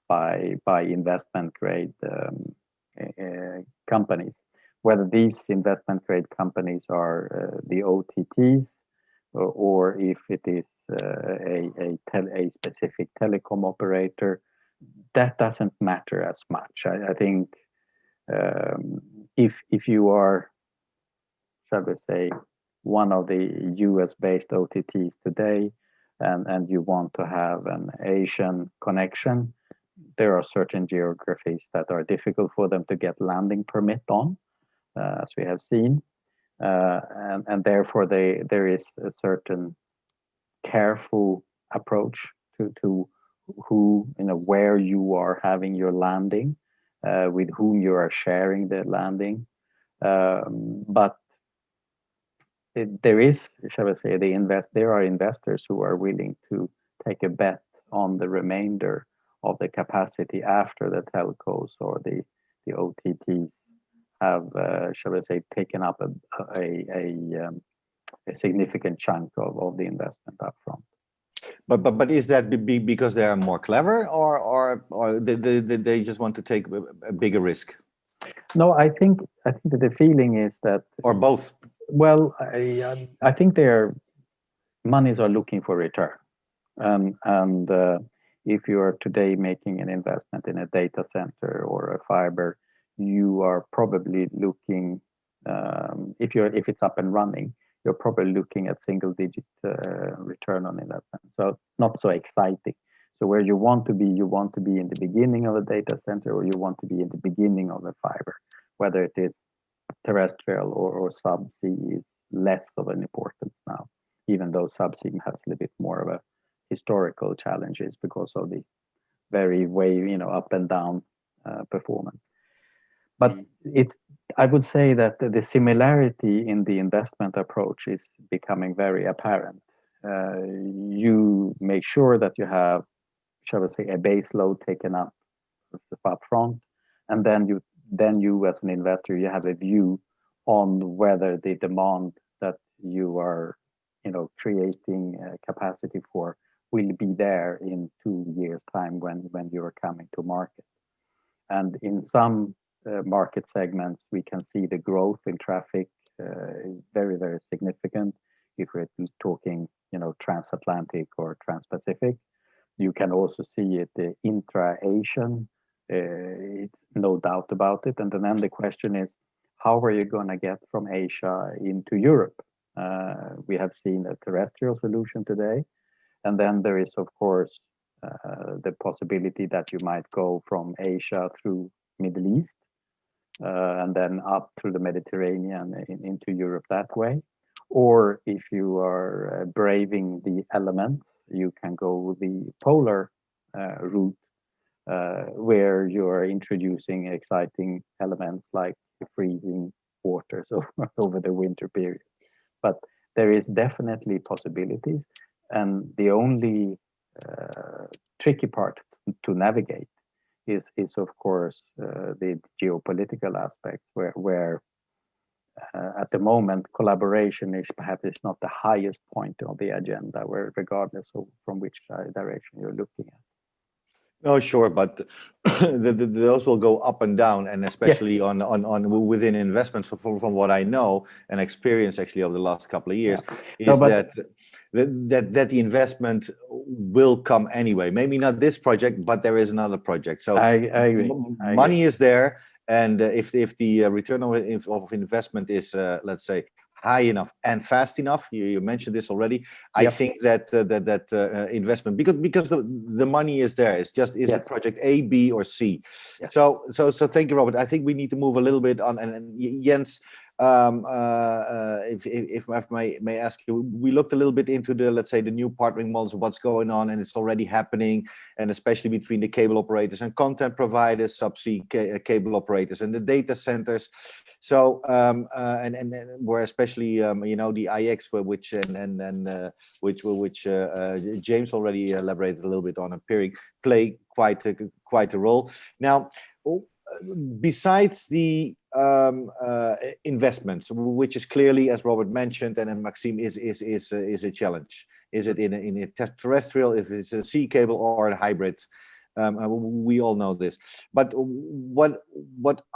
by investment grade companies, whether these investment grade companies are the OTTs, or if it is a specific telecom operator. That doesn't matter as much. I think if you are shall we say, one of the US-based OTTs today, and you want to have an Asian connection, there are certain geographies that are difficult for them to get landing permit on, as we have seen, and therefore there is a certain careful approach to who, where you are having your landing, with whom you are sharing the landing, but there is, shall we say, there are investors who are willing to take a bet on the remainder of the capacity after the telcos or the OTTs have, shall we say, taken up a significant chunk of the investment upfront. But is that because they are more clever, or they just want to take a bigger risk? No, I think that the feeling is that, or both. Well, I think their monies are looking for return, and if you are today making an investment in a data center or a fiber, you are probably looking, if it's up and running, you're probably looking at single-digit return on investment. So not so exciting. So where you want to be in the beginning of a data center, or you want to be in the beginning of a fiber, whether it is terrestrial or subsea is less of an importance now, even though subsea has a little bit more of a historical challenges because of the very up and down performance. But I would say that the similarity in the investment approach is becoming very apparent. You make sure that you have, shall we say, a base load taken up front, and then you as an investor, you have a view on whether the demand that you are creating capacity for will be there in 2 years' time when you are coming to market. And in some market segments, we can see the growth in traffic is very, very significant. If we're talking transatlantic or trans-Pacific, you can also see it intra-Asian. It's no doubt about it. And then the question is, how are you going to get from Asia into Europe? We have seen a terrestrial solution today. And then there is, of course, the possibility that you might go from Asia through Middle East, and then up through the Mediterranean into Europe that way. Or if you are braving the elements, you can go the polar route, where you are introducing exciting elements like freezing water over the winter period. But there is definitely possibilities, and the only tricky part to navigate is of course the geopolitical aspects, where at the moment collaboration is perhaps not the highest point on the agenda, where regardless of from which direction you're looking at. No, sure, but those will go up and down, and especially Yes. on within investments. From what I know and experience actually over the last couple of years, Yeah. that the investment will come anyway. Maybe not this project, but there is another project. So I agree. Money is there, and if the return of investment is let's say high enough and fast enough, you mentioned this already. I think that investment, because the money is there. It's just is it project A, B, or C? Yes. So thank you, Robert. I think we need to move a little bit on, and Jens, if I may ask you, we looked a little bit into the, let's say, the new partnering models of what's going on, and it's already happening, and especially between the cable operators and content providers, subsea cable operators, and the data centers. So and where especially the IX, which James already elaborated a little bit on, and play quite a role. Now, besides the investments, which is clearly, as Robert mentioned, and Maxime, is a challenge. Is it in a terrestrial, if it's a sea cable or a hybrid? We all know this. But what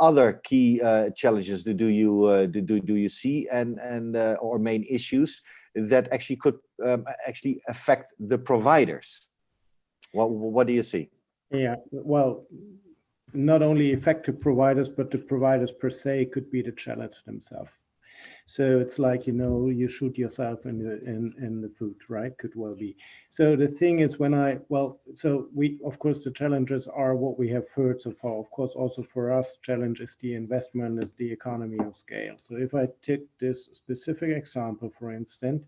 other key challenges do you see, and or main issues that actually could actually affect the providers? What do you see? Yeah, well, not only effective providers, but the providers per se could be the challenge themselves. So it's like, you know, you shoot yourself in the foot, right? Could well be. So the thing is, so we, of course, the challenges are what we have heard so far. Of course, also for us, challenge is the investment, is the economy of scale. So if I take this specific example, for instance,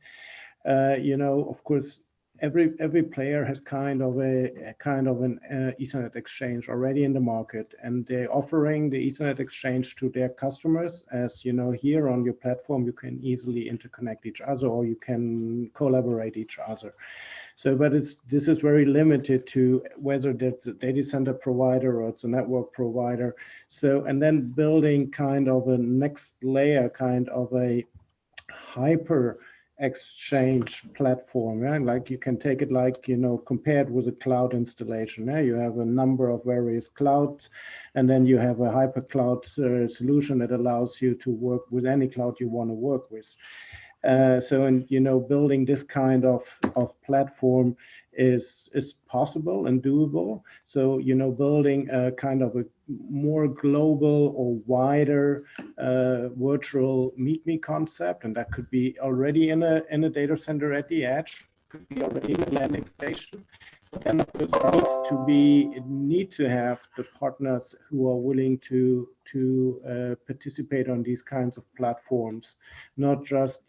you know, of course, every player has kind of an Ethernet exchange already in the market, and they're offering the Ethernet exchange to their customers. As you know, here on your platform, you can easily interconnect each other, or you can collaborate each other. So, but this is very limited to whether it's a data center provider or it's a network provider. So, and then building kind of a next layer, kind of a hyper exchange platform, yeah? Like you can take it like, you know, compared with a cloud installation. Yeah? You have a number of various clouds, and then you have a hyper cloud solution that allows you to work with any cloud you want to work with. So, and you know, building this kind of platform is possible and doable. So, you know, building a kind of a more global or wider virtual meet me concept, and that could be already in a data center at the edge, could be already in a landing station. And of course, need to have the partners who are willing to participate on these kinds of platforms, not just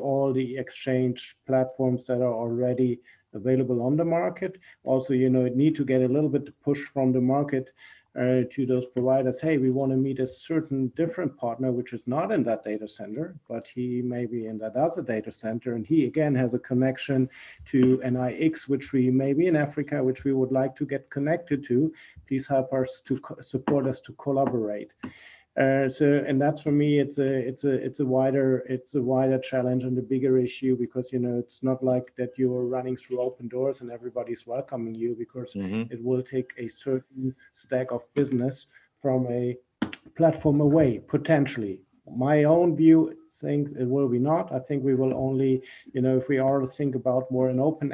all the exchange platforms that are already available on the market. Also, you know, it need to get a little bit push from the market to those providers. Hey, we want to meet a certain different partner, which is not in that data center, but he may be in that other data center, and he again has a connection to an IX, which we may be in Africa, which we would like to get connected to. Please help us to support us to collaborate. So, and that's for me, it's a wider challenge and a bigger issue, because, you know, it's not like that you're running through open doors and everybody's welcoming you, because it will take a certain stack of business from a platform away, potentially. My own view thinks it will be not. I think we will only, you know, if we are to think about more an open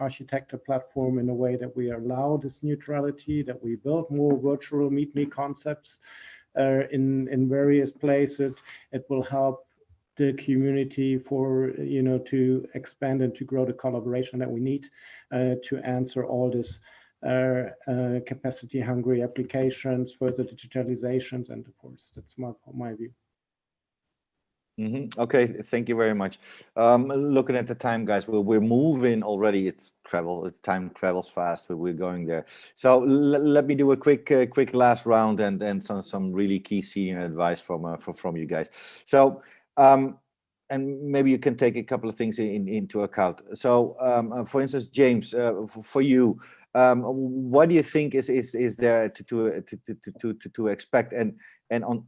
architecture platform in a way that we allow this neutrality, that we build more virtual meet me concepts in various places, it will help the community for, you know, to expand and to grow the collaboration that we need to answer all this capacity hungry applications, further digitalizations, and of course, that's my view. Okay, thank you very much. Looking at the time, guys, we're moving already. Time travels fast, but we're going there. So let me do a quick last round and some really key senior advice from you guys. So and maybe you can take a couple of things into account. So for instance, James, for you, what do you think is there to expect, and on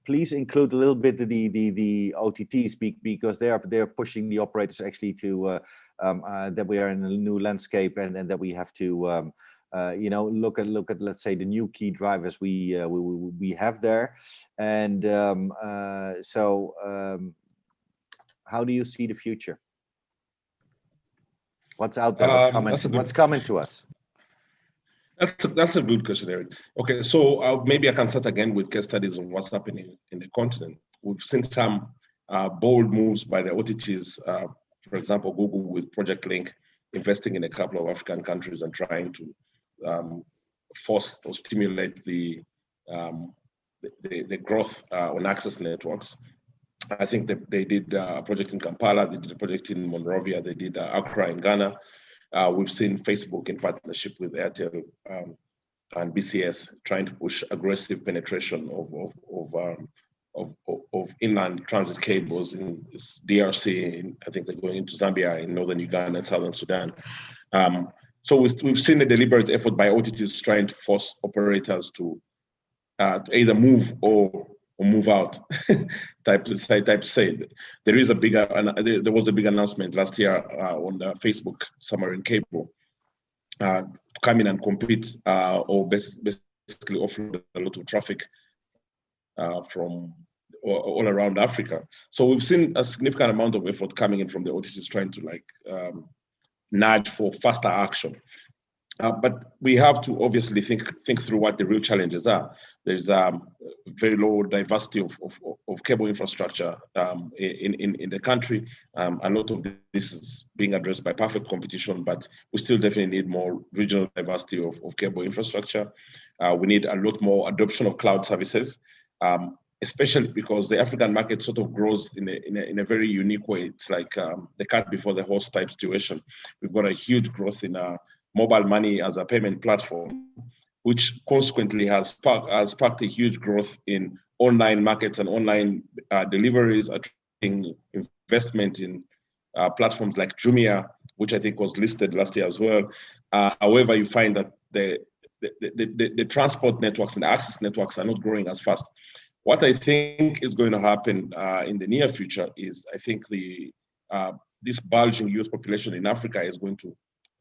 please include a little bit the OTTs, because they are pushing the operators actually to that we are in a new landscape, and that we have to you know, look at let's say the new key drivers we have there, and so how do you see the future? What's out there? What's coming to us? That's a good question, Eric. Okay, so maybe I can start again with case studies on what's happening in the continent. We've seen some bold moves by the OTTs. For example, Google with Project Link, investing in a couple of African countries and trying to force or stimulate the growth on access networks. I think they did a project in Kampala, they did a project in Monrovia, they did Accra in Ghana. We've seen Facebook in partnership with Airtel and BCS trying to push aggressive penetration of inland transit cables in DRC. I think they're going into Zambia, in northern Uganda and southern Sudan. So we've seen a deliberate effort by OTTs trying to force operators to either move or move out. type say. There was a big announcement last year on the Facebook submarine cable come in and compete or basically offload a lot of traffic from all around Africa. So we've seen a significant amount of effort coming in from the OTTs trying to nudge for faster action. But we have to obviously think through what the real challenges are. there's very low diversity of cable infrastructure in the country. A lot of this is being addressed by perfect competition, but we still definitely need more regional diversity of cable infrastructure. We need a lot more adoption of cloud services, especially because the African market sort of grows in a very unique way. It's like the cart before the horse type situation. We've got a huge growth in mobile money as a payment platform, which consequently has sparked a huge growth in online markets and online deliveries, attracting investment in platforms like Jumia, which I think was listed last year as well. However, you find that the transport networks and the access networks are not growing as fast. What I think is going to happen in the near future is I think this bulging youth population in Africa is going to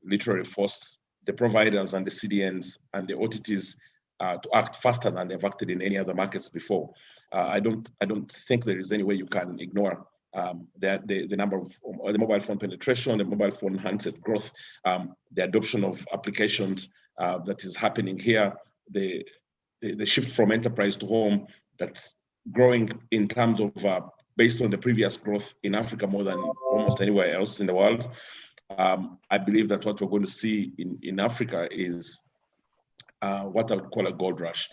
literally force the providers and the CDNs and the OTTs to act faster than they've acted in any other markets before. I don't think there is any way you can ignore the number of the mobile phone penetration, the mobile phone handset growth, the adoption of applications that is happening here, the shift from enterprise to home that's growing in terms of based on the previous growth in Africa more than almost anywhere else in the world. I believe that what we're going to see in Africa is what I would call a gold rush,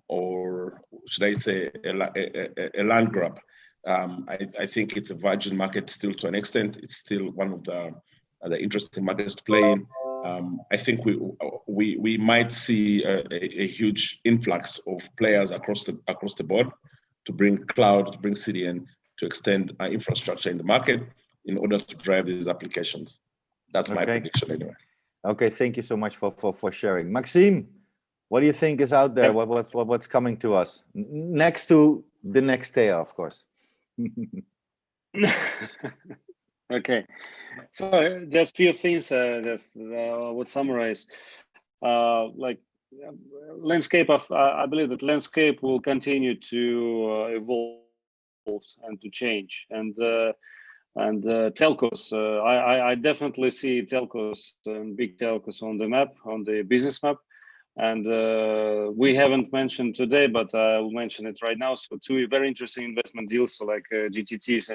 or should I say a land grab. I think it's a virgin market still to an extent. It's still one of the interesting markets to play in. I think we might see a huge influx of players across the board to bring cloud, to bring CDN, to extend infrastructure in the market in order to drive these applications. That's my prediction anyway. Okay, thank you so much for sharing. Maxime, what do you think is out there? What's coming to us? Next to the next day, of course. Okay, so just few things would summarize. Like landscape of, I believe that landscape will continue to evolve and to change, and telcos. I definitely see telcos and big telcos on the map, on the business map, and we haven't mentioned today, but I'll mention it right now. So two very interesting investment deals, so like GTT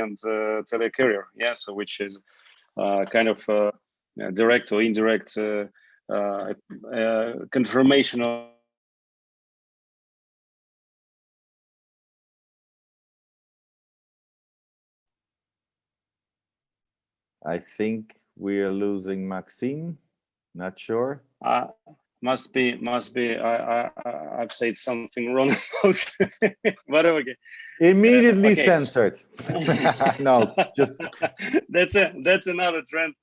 and Telecarrier, yeah. So which is kind of direct or indirect confirmation of I think we are losing Maxime. Not sure. Must be. I've said something wrong. But okay. Immediately censored. No, just that's another trend.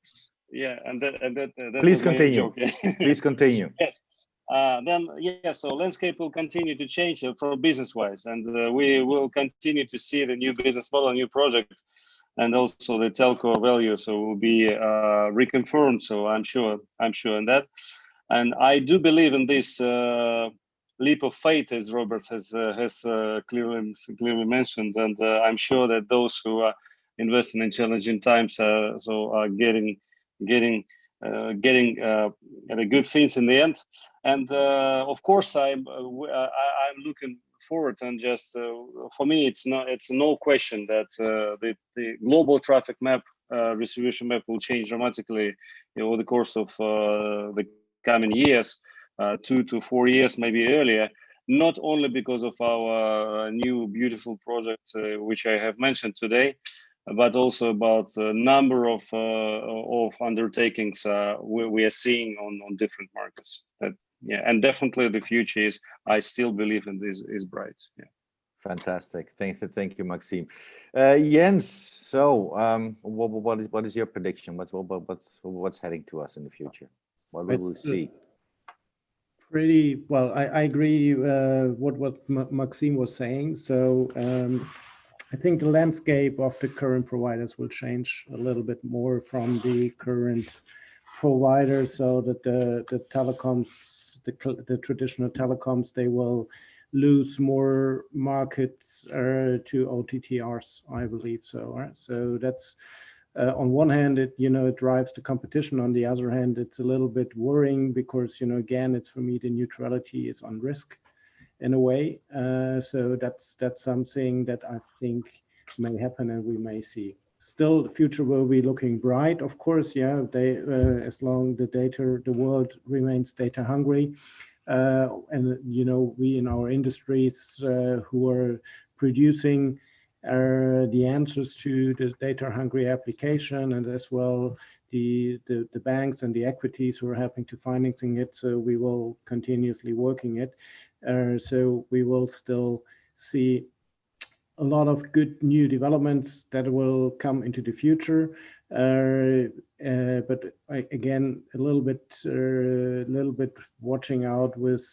Yeah, and that please continue. Please continue. Yes. Then yeah, so landscape will continue to change for business-wise, and we will continue to see the new business model, new project, and also the telco value. So will be reconfirmed. So I'm sure in that, and I do believe in this leap of faith, as Robert has clearly mentioned, and I'm sure that those who are investing in challenging times so are getting the good things in the end. And of course, I'm looking forward, and just for me, it's no question that the global traffic map, distribution map, will change dramatically over the course of the coming years, 2 to 4 years, maybe earlier. Not only because of our new beautiful project, which I have mentioned today, but also about a number of undertakings we are seeing on different markets. Yeah, and definitely the future is, I still believe in this, is bright. Yeah. Fantastic. Thank you, Maxime. Jens, so what is your prediction? What's heading to us in the future? What we will see? Pretty well. I agree what Maxime was saying. So I think the landscape of the current providers will change a little bit more from the current providers, so that the telecoms, the traditional telecoms, they will lose more markets to OTTRs, I believe so. Right? So that's on one hand, it drives the competition. On the other hand, it's a little bit worrying because again, it's, for me, the neutrality is on risk. in a way. So that's something that I think may happen and we may see. Still, the future will be looking bright, of course. Yeah, as long the world remains data hungry, and we in our industries who are producing the answers to the data hungry application, and as well the banks and the equities who are helping to financing it. So we will continuously working it. So we will still see a lot of good new developments that will come into the future. But again, a little bit watching out with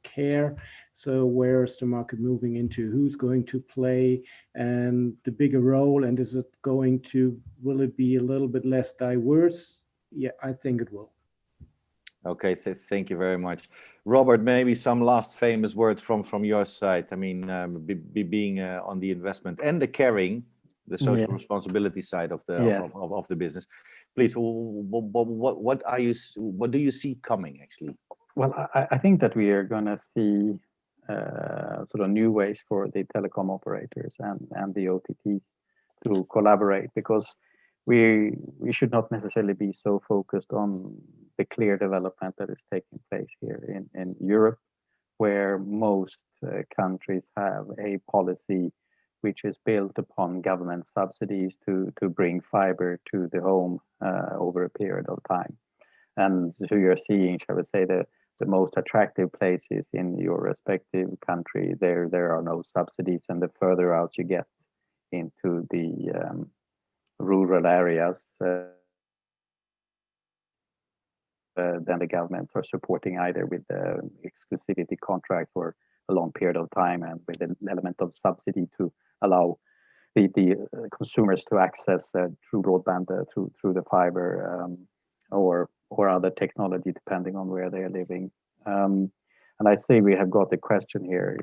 care. So where's the market moving into? Who's going to play and the bigger role? And will it be a little bit less diverse? Yeah, I think it will. Okay, thank you very much, Robert. Maybe some last famous words from your side. I mean, being on the investment and the caring, the social responsibility side of the business. Please, what do you see coming actually? Well, I think that we are going to see sort of new ways for the telecom operators and the OTTs to collaborate, because we should not necessarily be so focused on the clear development that is taking place here in Europe, where most countries have a policy which is built upon government subsidies to bring fiber to the home over a period of time. And so you're seeing, shall we say, the most attractive places in your respective country, there are no subsidies, and the further out you get into the rural areas, then the governments are supporting either with exclusivity contracts for a long period of time and with an element of subsidy to allow the consumers to access through broadband through the fiber or other technology, depending on where they are living. And I see we have got a question here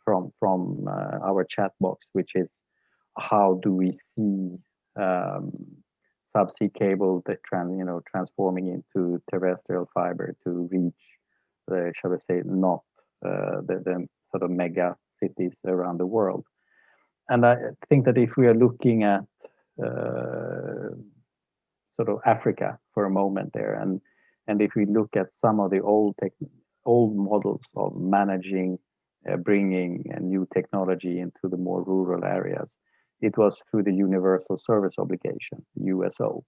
from our chat box, which is, how do we see subsea cable that transforming into terrestrial fiber to reach shall we say, not the sort of mega cities around the world. And I think that if we are looking at sort of Africa for a moment there, and if we look at some of the old models of managing bringing new technology into the more rural areas, it was through the Universal Service Obligation, USO.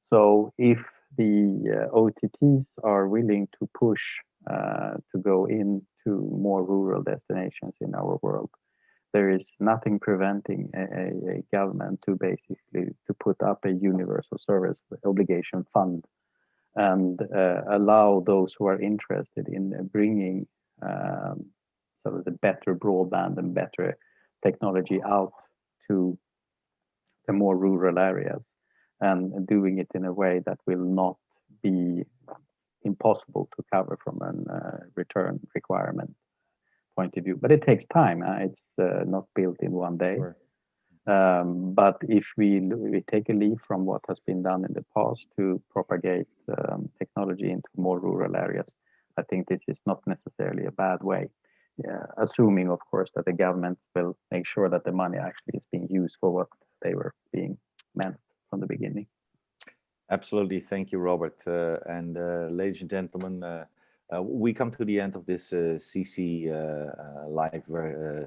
So if the OTTs are willing to push to go into more rural destinations in our world, there is nothing preventing a government to basically to put up a Universal Service Obligation fund and allow those who are interested in bringing sort of the better broadband and better technology out to the more rural areas, and doing it in a way that will not be impossible to cover from a return requirement point of view. But it takes time. It's not built in one day. Sure. But if we take a leaf from what has been done in the past to propagate technology into more rural areas, I think this is not necessarily a bad way. Assuming, of course, that the government will make sure that the money actually is being used for what they were being meant from the beginning. Absolutely. Thank you, Robert. And ladies and gentlemen, we come to the end of this CC live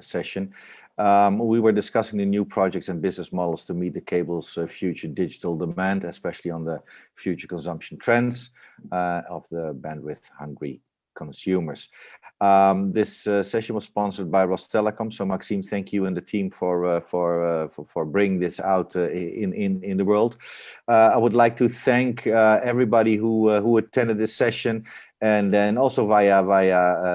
session. We were discussing the new projects and business models to meet the cable's future digital demand, especially on the future consumption trends of the bandwidth-hungry consumers. This session was sponsored by Rostelecom. So Maxime, thank you and the team for bringing this out in the world. I would like to thank everybody who attended this session, and then also via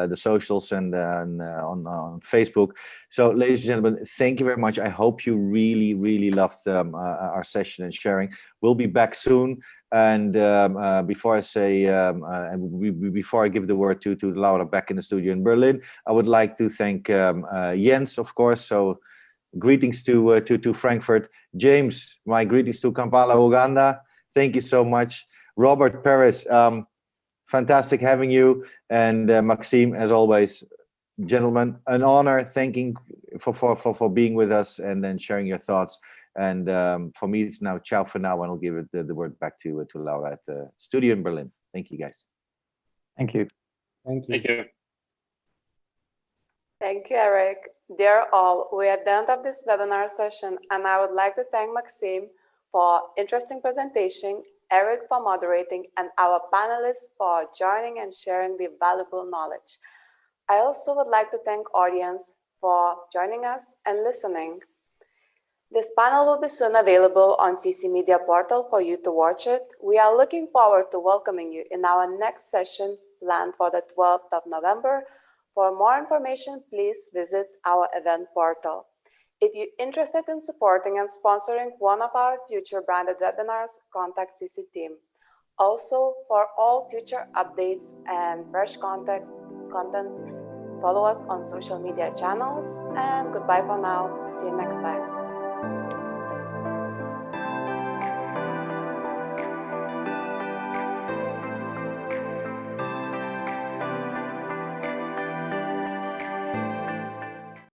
the socials and on Facebook. So ladies and gentlemen, thank you very much. I hope you really loved our session and sharing. We'll be back soon. And before I say, before I give the word to Laura back in the studio in Berlin, I would like to thank Jens, of course. So greetings to Frankfurt. James, my greetings to Kampala, Uganda. Thank you so much. Robert, Paris, fantastic having you. And Maxime, as always, Gentlemen, an honor. Thanking for being with us and then sharing your thoughts. And for me, it's now ciao for now, and I'll give it the word back to Laura at the studio in Berlin. Thank you, guys. Thank you. Thank you. Thank you. Thank you, Eric. Dear all, we're at the end of this webinar session, and I would like to thank Maxime for interesting presentation, Eric for moderating, and our panelists for joining and sharing the valuable knowledge. I also would like to thank audience for joining us and listening. This panel will be soon available on CC Media portal for you to watch it. We are looking forward to welcoming you in our next session planned for the 12th of November. For more information, please visit our event portal. If you're interested in supporting and sponsoring one of our future branded webinars, contact CC team. Also, for all future updates and fresh content, follow us on social media channels. And goodbye for now. See you next time.